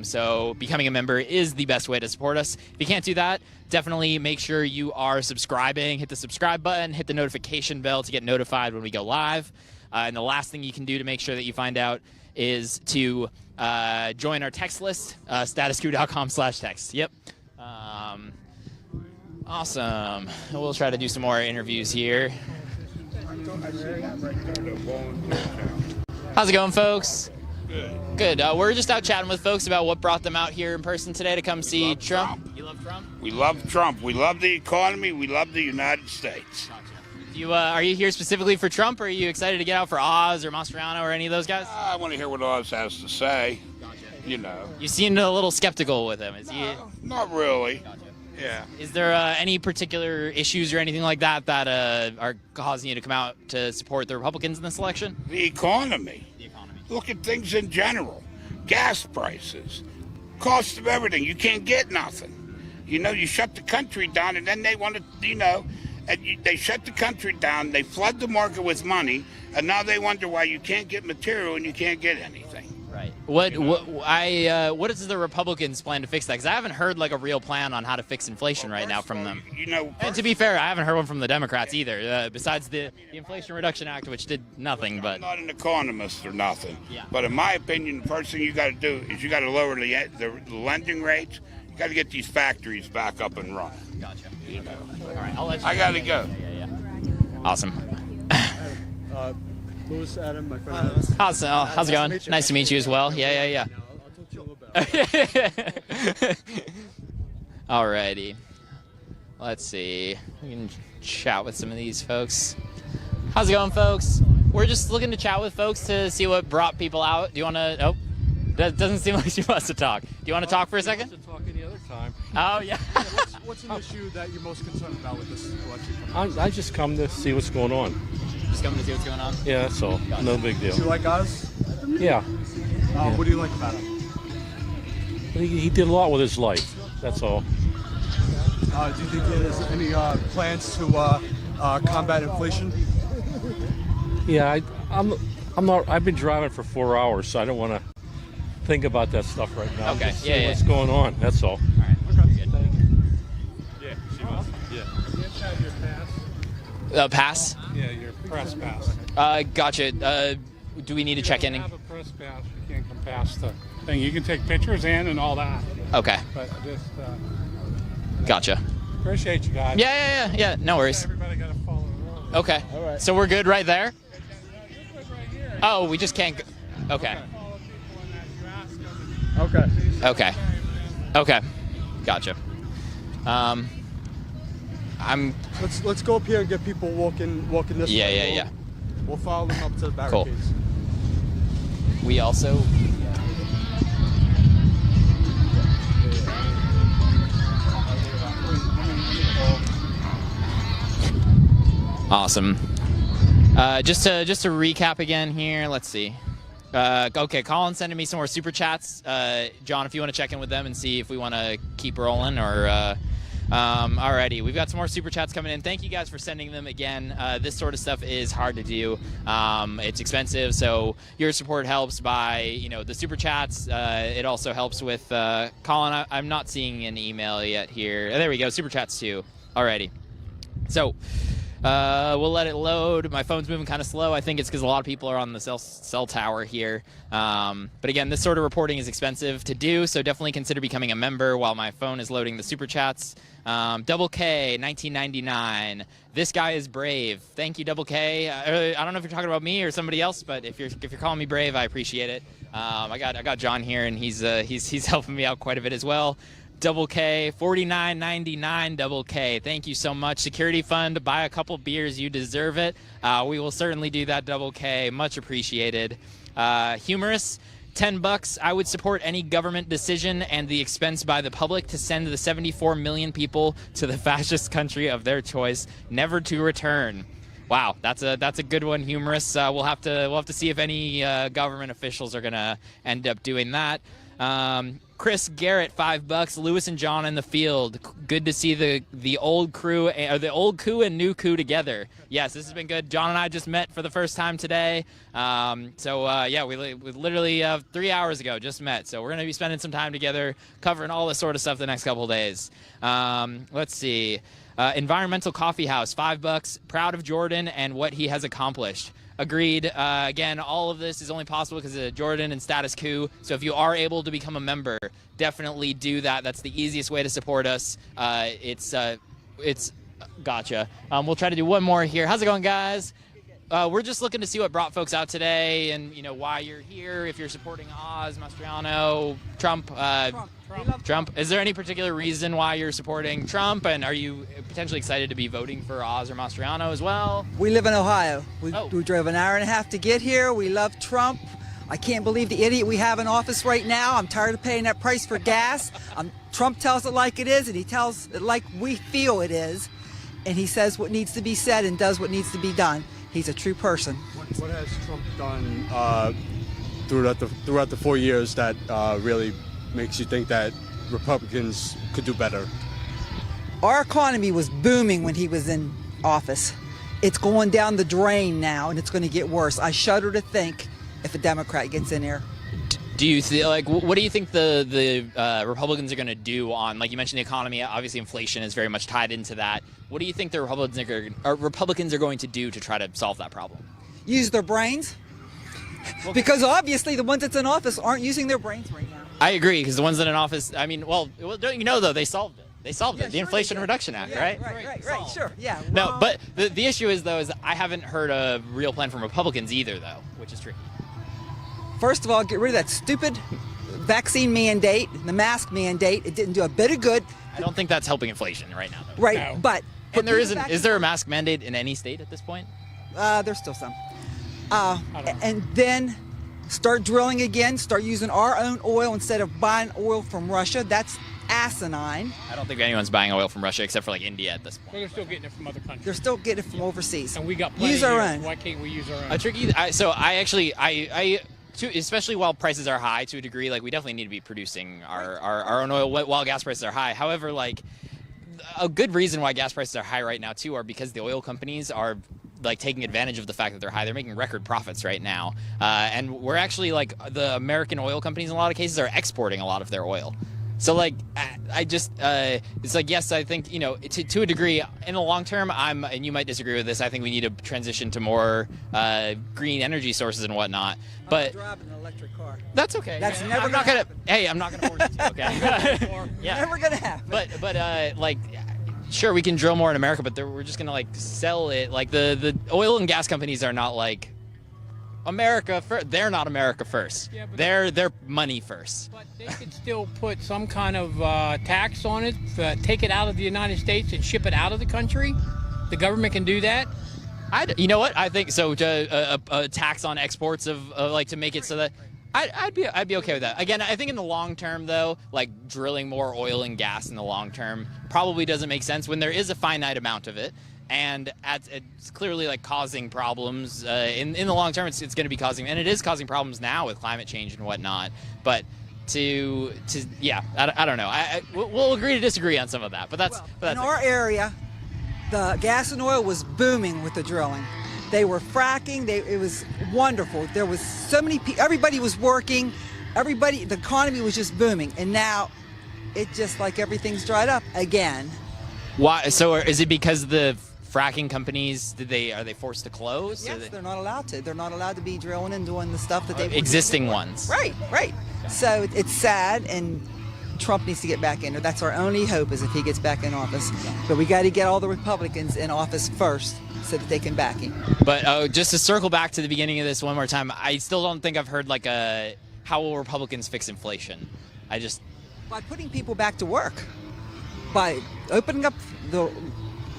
so becoming a member is the best way to support us. If you can't do that, definitely make sure you are subscribing. Hit the subscribe button, hit the notification bell to get notified when we go live. And the last thing you can do to make sure that you find out is to join our text list, statuscoup.com/text. Yep. Awesome. We'll try to do some more interviews here. How's it going, folks? Good. We're just out chatting with folks about what brought them out here in person today to come see Trump. You love Trump? We love Trump. We love the economy. We love the United States. Are you here specifically for Trump, or are you excited to get out for Oz or Mastriano or any of those guys? I want to hear what Oz has to say. Gotcha. You know. You seemed a little skeptical with him. Is he? Not really. Gotcha. Yeah. Is there any particular issues or anything like that that are causing you to come out to support the Republicans in this election? The economy. Look at things in general. Gas prices, cost of everything. You can't get nothing. You know, you shut the country down, and then they want to, they shut the country down, they flood the market with money, and now they wonder why you can't get material and you can't get anything. Right. What does the Republicans plan to fix that? Because I haven't heard like a real plan on how to fix inflation right now from them. And to be fair, I haven't heard one from the Democrats either. Besides the Inflation Reduction Act, which did nothing. But I'm not an economist or nothing. Yeah. But in my opinion, the first thing you got to do is you got to lower the lending rates. You got to get these factories back up and running. Gotcha. You know. All right. I'll let you I got to go. Yeah. Awesome. Louis, Adam, my friend. How's it going? Nice to meet you as well. Yeah. I'll talk to you a little bit. Alrighty. Let's see. We can chat with some of these folks. How's it going, folks? We're just looking to chat with folks to see what brought people out. Do you want to... Oh, that doesn't seem like she wants to talk. Do you want to talk for a second? To talk any other time. Oh, yeah. What's an issue that you're most concerned about with this election? I just come to see what's going on. Just coming to see what's going on? Yeah, that's all. No big deal. Do you like Oz? Yeah. What do you like about him? He did a lot with his life. That's all. Do you think there's any plans to combat inflation? Yeah, I'm not. I've been driving for 4 hours, so I don't want to think about that stuff right now. Okay. Just see what's going on. That's all. Yeah, she wants. Yeah. Pass? Yeah, your press pass. Gotcha. Do we need to check in? If you have a press pass, you can't come past the thing. You can take pictures and all that. Okay. But just Gotcha. appreciate you guys. Yeah. No worries. Everybody got to follow the rules. Okay. All right. So we're good right there? Oh, we just can't go. Okay. Okay. Gotcha. Let's go up here and get people walking this way. Yeah. We'll follow them up to the Cool. barricades. We also. Awesome. Just to recap again here. Let's see. Okay, Colin sending me some more super chats. John, if you want to check in with them and see if we want to keep rolling or. Alrighty, we've got some more super chats coming in. Thank you guys for sending them again. This sort of stuff is hard to do. It's expensive, so your support helps by the super chats. It also helps with Colin. I'm not seeing an email yet here. There we go, super chats too. Alrighty, so. We'll let it load. My phone's moving kind of slow. I think it's because a lot of people are on the cell tower here. But again, this sort of reporting is expensive to do, so definitely consider becoming a member while my phone is loading the super chats. Double K, 1999. This guy is brave. Thank you, Double K. I don't know if you're talking about me or somebody else, but if you're calling me brave, I appreciate it. I got John here, and he's helping me out quite a bit as well. Double K, 49.99. Double K, thank you so much. Security fund, buy a couple beers, you deserve it. We will certainly do that. Double K, much appreciated. Humorous, $10. I would support any government decision and the expense by the public to send the 74 million people to the fascist country of their choice, never to return. Wow, that's a good one, Humorous. We'll have to see if any government officials are gonna end up doing that. Chris Garrett, $5. Lewis and John in the field. Good to see the old crew, or the old coup and new coup together. Yes, this has been good. John and I just met for the first time today. Yeah, we literally 3 hours ago just met. So we're gonna be spending some time together, covering all this sort of stuff the next couple of days. Let's see. Environmental Coffee House, $5. Proud of Jordan and what he has accomplished. Agreed. Again, all of this is only possible because of Jordan and Status Coup. So if you are able to become a member, definitely do that. That's the easiest way to support us. It's gotcha. We'll try to do one more here. How's it going, guys? We're just looking to see what brought folks out today and why you're here. If you're supporting Oz, Mastriano, Trump. Trump. Is there any particular reason why you're supporting Trump, and are you potentially excited to be voting for Oz or Mastriano as well? We live in Ohio. We drove an hour and a half to get here. We love Trump. I can't believe the idiot we have in office right now. I'm tired of paying that price for gas. Trump tells it like it is, and he tells it like we feel it is, and he says what needs to be said and does what needs to be done. He's a true person. What has Trump done throughout the 4 years that really makes you think that Republicans could do better? Our economy was booming when he was in office. It's going down the drain now, and it's going to get worse. I shudder to think if a Democrat gets in here. Do you what do you think the Republicans are going to do on, like you mentioned, the economy? Obviously, inflation is very much tied into that. What do you think the Republicans are going to do to try to solve that problem? Use their brains, because obviously the ones that's in office aren't using their brains right now. I agree, because the ones that are in office, I mean, well, don't you know though, they solved it. They solved it. The Inflation Reduction Act, right? Right. Sure. Yeah. No, but the issue is though, is I haven't heard a real plan from Republicans either, though, which is tricky. First of all, get rid of that stupid vaccine mandate, the mask mandate. It didn't do a bit of good. I don't think that's helping inflation right now, though. Right, no. But and there isn't. Is there a mask mandate in any state at this point? There's still some. And then start drilling again. Start using our own oil instead of buying oil from Russia. That's asinine. I don't think anyone's buying oil from Russia except for like India at this point. Well, they're still getting it from other countries. They're still getting it from overseas. And we got plenty use our here. own. Why can't we use our own? A tricky. Especially while prices are high to a degree, like we definitely need to be producing our own oil while gas prices are high. However, like a good reason why gas prices are high right now too are because the oil companies are like taking advantage of the fact that they're high. They're making record profits right now, and we're actually like the American oil companies in a lot of cases are exporting a lot of their oil. So like I just it's like, yes, I think, you know, to a degree in the long term, and you might disagree with this, I think we need to transition to more green energy sources and whatnot. But driving an electric car. That's okay. That's never I'm not gonna. Hey, I'm not gonna force you to. Okay. Yeah. Never gonna happen. But like, sure, we can drill more in America, but we're just gonna like sell it. Like the oil and gas companies are not like America first. They're not America first. Yeah, they're money first. But they could still put some kind of tax on it, take it out of the United States and ship it out of the country. The government can do that. You know what? I think so. A tax on exports of like to make it so that I'd be okay with that. Again, I think in the long term though, like drilling more oil and gas in the long term probably doesn't make sense when there is a finite amount of it. And it's clearly like causing problems in the long term. It's going to be causing, and it is causing problems now with climate change and whatnot. But yeah, I don't know. We'll agree to disagree on some of that. But that's in our area, the gas and oil was booming with the drilling. They were fracking. It was wonderful. There was so many people. Everybody was working. The economy was just booming. And now, it just like everything's dried up again. Why? So is it because the fracking companies are they forced to close? Yes, they're not allowed to. They're not allowed to be drilling and doing the stuff that they existing ones. Right. So it's sad, and Trump needs to get back in there. That's our only hope, is if he gets back in office. But we got to get all the Republicans in office first so that they can back him. But just to circle back to the beginning of this one more time, I still don't think I've heard like how will Republicans fix inflation? By putting people back to work, by opening up the.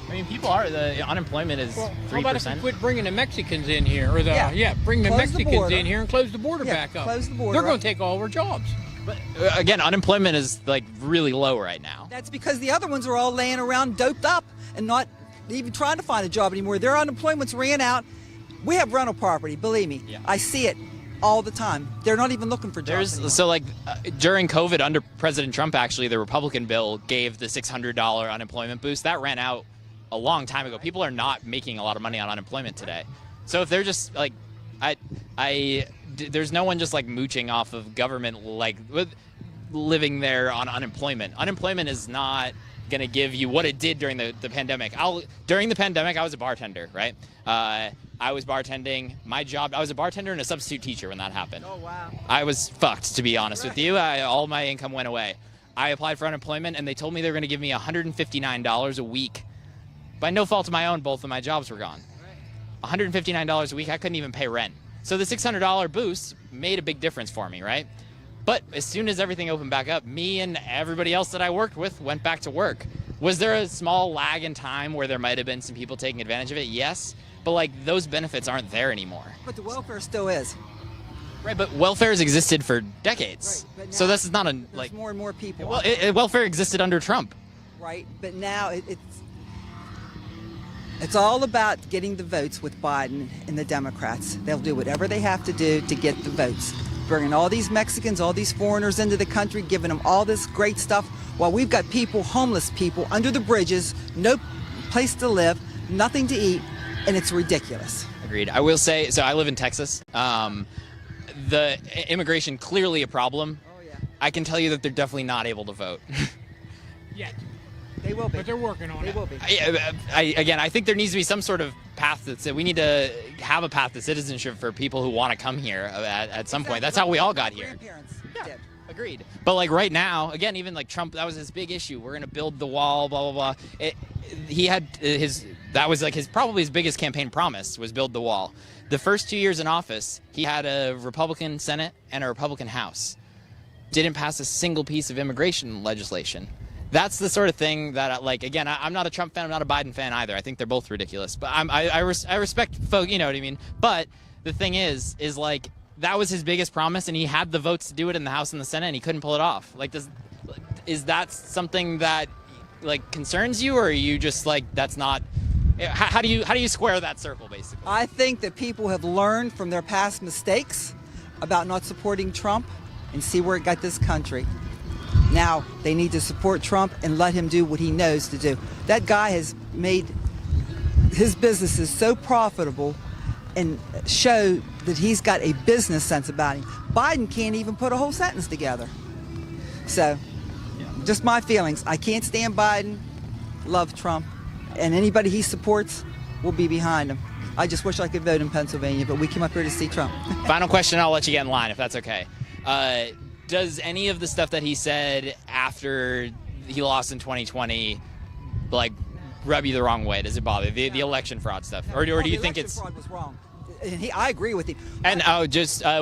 I mean, the unemployment is 3%. How about if we quit bringing the Mexicans in here, or bring the Close Mexicans in here and close the border back up? Close the border. They're going to take all our jobs. But again, unemployment is like really low right now. That's because the other ones are all laying around doped up and not even trying to find a job anymore. Their unemployment's ran out. We have rental property, believe me. Yeah. I see it all the time. They're not even looking for jobs anymore. So like during COVID, under President Trump, actually, the Republican bill gave the $600 unemployment boost. That ran out a long time ago. People are not making a lot of money on unemployment today. So if they're just like, there's no one just like mooching off of government, like living there on unemployment. Unemployment is not going to give you what it did during the pandemic. During the pandemic, I was a bartender, right? I was bartending. My job, I was a bartender and a substitute teacher when that happened. Oh, wow. I was fucked, to be honest with you. All my income went away. I applied for unemployment, and they told me they were going to give me $159 a week. By no fault of my own, both of my jobs were gone. $159 a week, I couldn't even pay rent. So the $600 boost made a big difference for me, right? But as soon as everything opened back up, me and everybody else that I worked with went back to work. Was there a small lag in time where there might have been some people taking advantage of it? Yes. But like those benefits aren't there anymore. But the welfare still is. Right, but welfare has existed for decades. Right, but now so this is not a there's more and more people. Well, welfare existed under Trump. Right, but now it's all about getting the votes with Biden and the Democrats. They'll do whatever they have to do to get the votes. Bringing all these Mexicans, all these foreigners into the country, giving them all this great stuff, while we've got people, homeless people, under the bridges, no place to live, nothing to eat, and it's ridiculous. Agreed. I will say, so I live in Texas. The immigration, clearly a problem. Oh, yeah. I can tell you that they're definitely not able to vote. Yet. They will be. But they're working on it. They will be. I think there needs to be some sort of path we need to have a path to citizenship for people who want to come here at some point. That's how we all got here. Yeah. Agreed. But like right now, again, even like Trump, that was his big issue. We're going to build the wall, blah, blah, blah. He had that was like probably his biggest campaign promise was build the wall. The first 2 years in office, he had a Republican Senate and a Republican House. Didn't pass a single piece of immigration legislation. That's the sort of thing that, like, again, I'm not a Trump fan, I'm not a Biden fan either. I think they're both ridiculous. But I respect folk, you know what I mean? But the thing is like, that was his biggest promise, and he had the votes to do it in the House and the Senate, and he couldn't pull it off. Like, is that something that, like, concerns you, or are you just, like, that's not... How do you square that circle, basically? I think that people have learned from their past mistakes about not supporting Trump and see where it got this country. Now, they need to support Trump and let him do what he knows to do. That guy has made his business is so profitable and show that he's got a business sense about him. Biden can't even put a whole sentence together. So, just my feelings. I can't stand Biden, love Trump, and anybody he supports will be behind him. I just wish I could vote in Pennsylvania, but we came up here to see Trump. Final question, I'll let you get in line if that's okay. Does any of the stuff that he said after he lost in 2020, like, rub you the wrong way? Does it bother you? The election fraud stuff? Or do you think it's... fraud was wrong. And I agree with him. And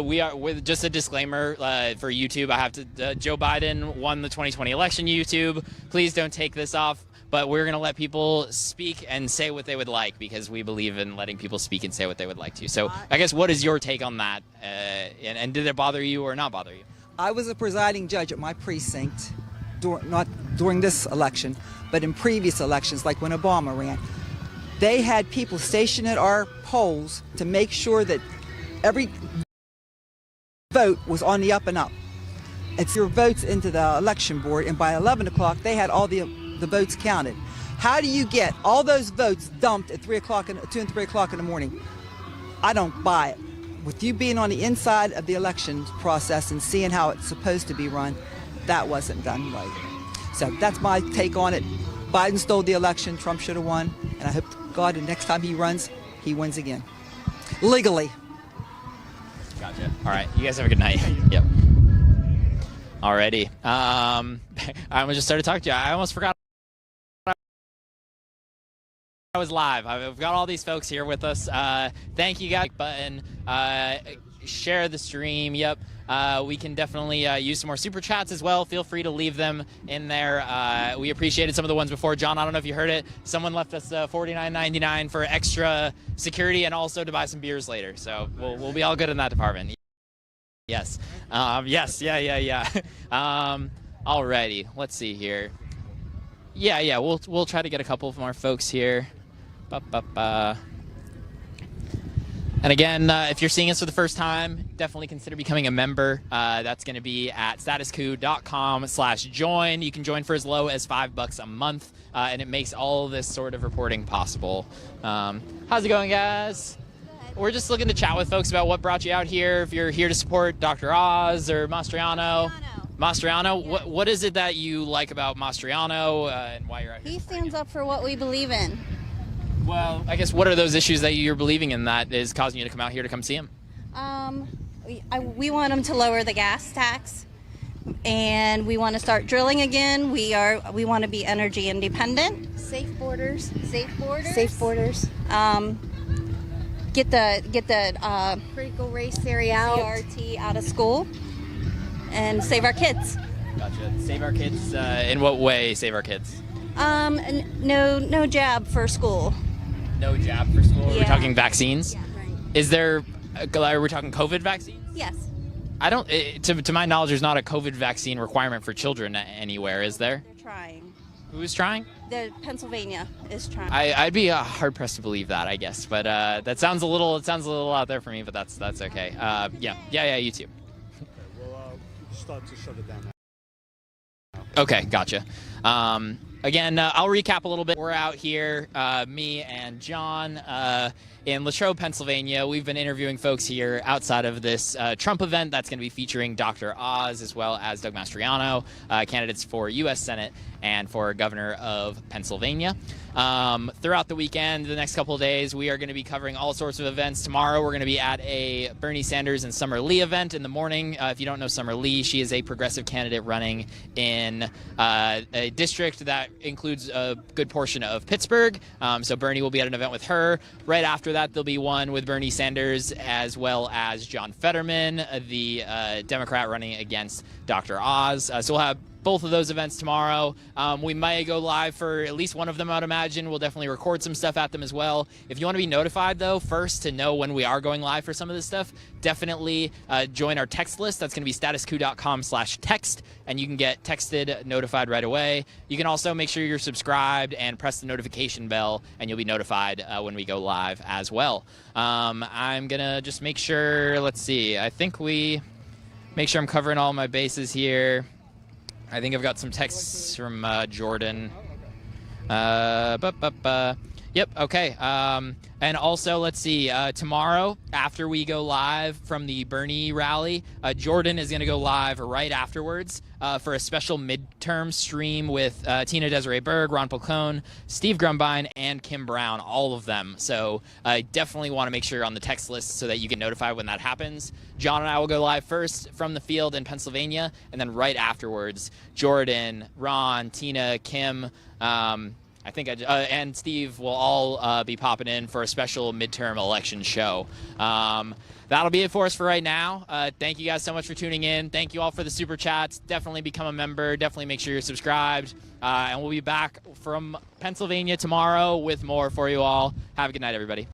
we are with just a disclaimer for YouTube. I have to. Joe Biden won the 2020 election. YouTube, please don't take this off. But we're gonna let people speak and say what they would like because we believe in letting people speak and say what they would like to. So I guess what is your take on that? And did it bother you or not bother you? I was a presiding judge at my precinct, not during this election, but in previous elections, like when Obama ran. They had people stationed at our polls to make sure that every vote was on the up and up. It's your votes into the election board, and by 11 o'clock, they had all the votes counted. How do you get all those votes dumped at 2 and 3 o'clock in the morning? I don't buy it. With you being on the inside of the election process and seeing how it's supposed to be run, that wasn't done right. So that's my take on it. Biden stole the election. Trump should have won. And I hope to God the next time he runs, he wins again. Legally. Gotcha. All right. You guys have a good night. Yep. Alrighty. I almost just started talking to you. I almost forgot I was live. I've got all these folks here with us. Thank you guys. Button. Share the stream. Yep. We can definitely use some more super chats as well. Feel free to leave them in there. We appreciated some of the ones before. John, I don't know if you heard it. Someone left us $49.99 for extra security and also to buy some beers later. So we'll be all good in that department. Yes. Yes. Yeah. Alrighty. Let's see here. Yeah. We'll try to get a couple of more folks here. And again, if you're seeing us for the first time, definitely consider becoming a member. That's going to be at statuscoup.com/join. You can join for as low as $5 a month, and it makes all this sort of reporting possible. How's it going, guys? We're just looking to chat with folks about what brought you out here. If you're here to support Dr. Oz or Mastriano. Mastriano, what is it that you like about Mastriano and why you're out here? He stands up for what we believe in. Well, I guess what are those issues that you're believing in that is causing you to come out here to come see him? We want him to lower the gas tax, and we want to start drilling again. We want to be energy independent. Safe borders. Safe borders. Safe borders. Get the critical race theory out. CRT out of school, and save our kids. Gotcha. Save our kids. In what way? Save our kids. No jab for school. No jab for school? Yeah. Are we talking vaccines? Yeah, right. Is there, are we talking COVID vaccines? Yes. I don't, to my knowledge, there's not a COVID vaccine requirement for children anywhere, is there? They're trying. Who's trying? Pennsylvania is trying. I'd be hard pressed to believe that, I guess, but that sounds a little out there for me, but that's okay. Yeah, you too. Okay, we'll start to shut it down now. Okay, gotcha. Again, I'll recap a little bit. We're out here, me and John, in Latrobe, Pennsylvania. We've been interviewing folks here outside of this Trump event that's going to be featuring Dr. Oz as well as Doug Mastriano, candidates for U.S. Senate and for Governor of Pennsylvania. Throughout the weekend, the next couple of days, we are going to be covering all sorts of events. Tomorrow, we're going to be at a Bernie Sanders and Summer Lee event in the morning. If you don't know Summer Lee, she is a progressive candidate running in a district that includes a good portion of Pittsburgh. So Bernie will be at an event with her. Right after that, there'll be one with Bernie Sanders as well as John Fetterman, the Democrat running against Dr. Oz. So we'll have both of those events tomorrow. We might go live for at least one of them, I'd imagine. We'll definitely record some stuff at them as well. If you want to be notified, though, first to know when we are going live for some of this stuff, definitely join our text list. That's going to be statuscoup.com/text, and you can get texted, notified right away. You can also make sure you're subscribed and press the notification bell, and you'll be notified when we go live as well. I'm going to just make sure, let's see, I think make sure I'm covering all my bases here. I think I've got some texts from Jordan. Yep. Okay. And also, let's see. Tomorrow, after we go live from the Bernie rally, Jordan is going to go live right afterwards for a special midterm stream with Tina Desiree Berg, Ron Polcone, Steve Grumbine, and Kim Brown, all of them. So I definitely want to make sure you're on the text list so that you get notified when that happens. John and I will go live first from the field in Pennsylvania, and then right afterwards, Jordan, Ron, Tina, Kim, I think and Steve will all be popping in for a special midterm election show. That'll be it for us for right now. Thank you guys so much for tuning in. Thank you all for the super chats. Definitely become a member. Definitely make sure you're subscribed. And we'll be back from Pennsylvania tomorrow with more for you all. Have a good night, everybody.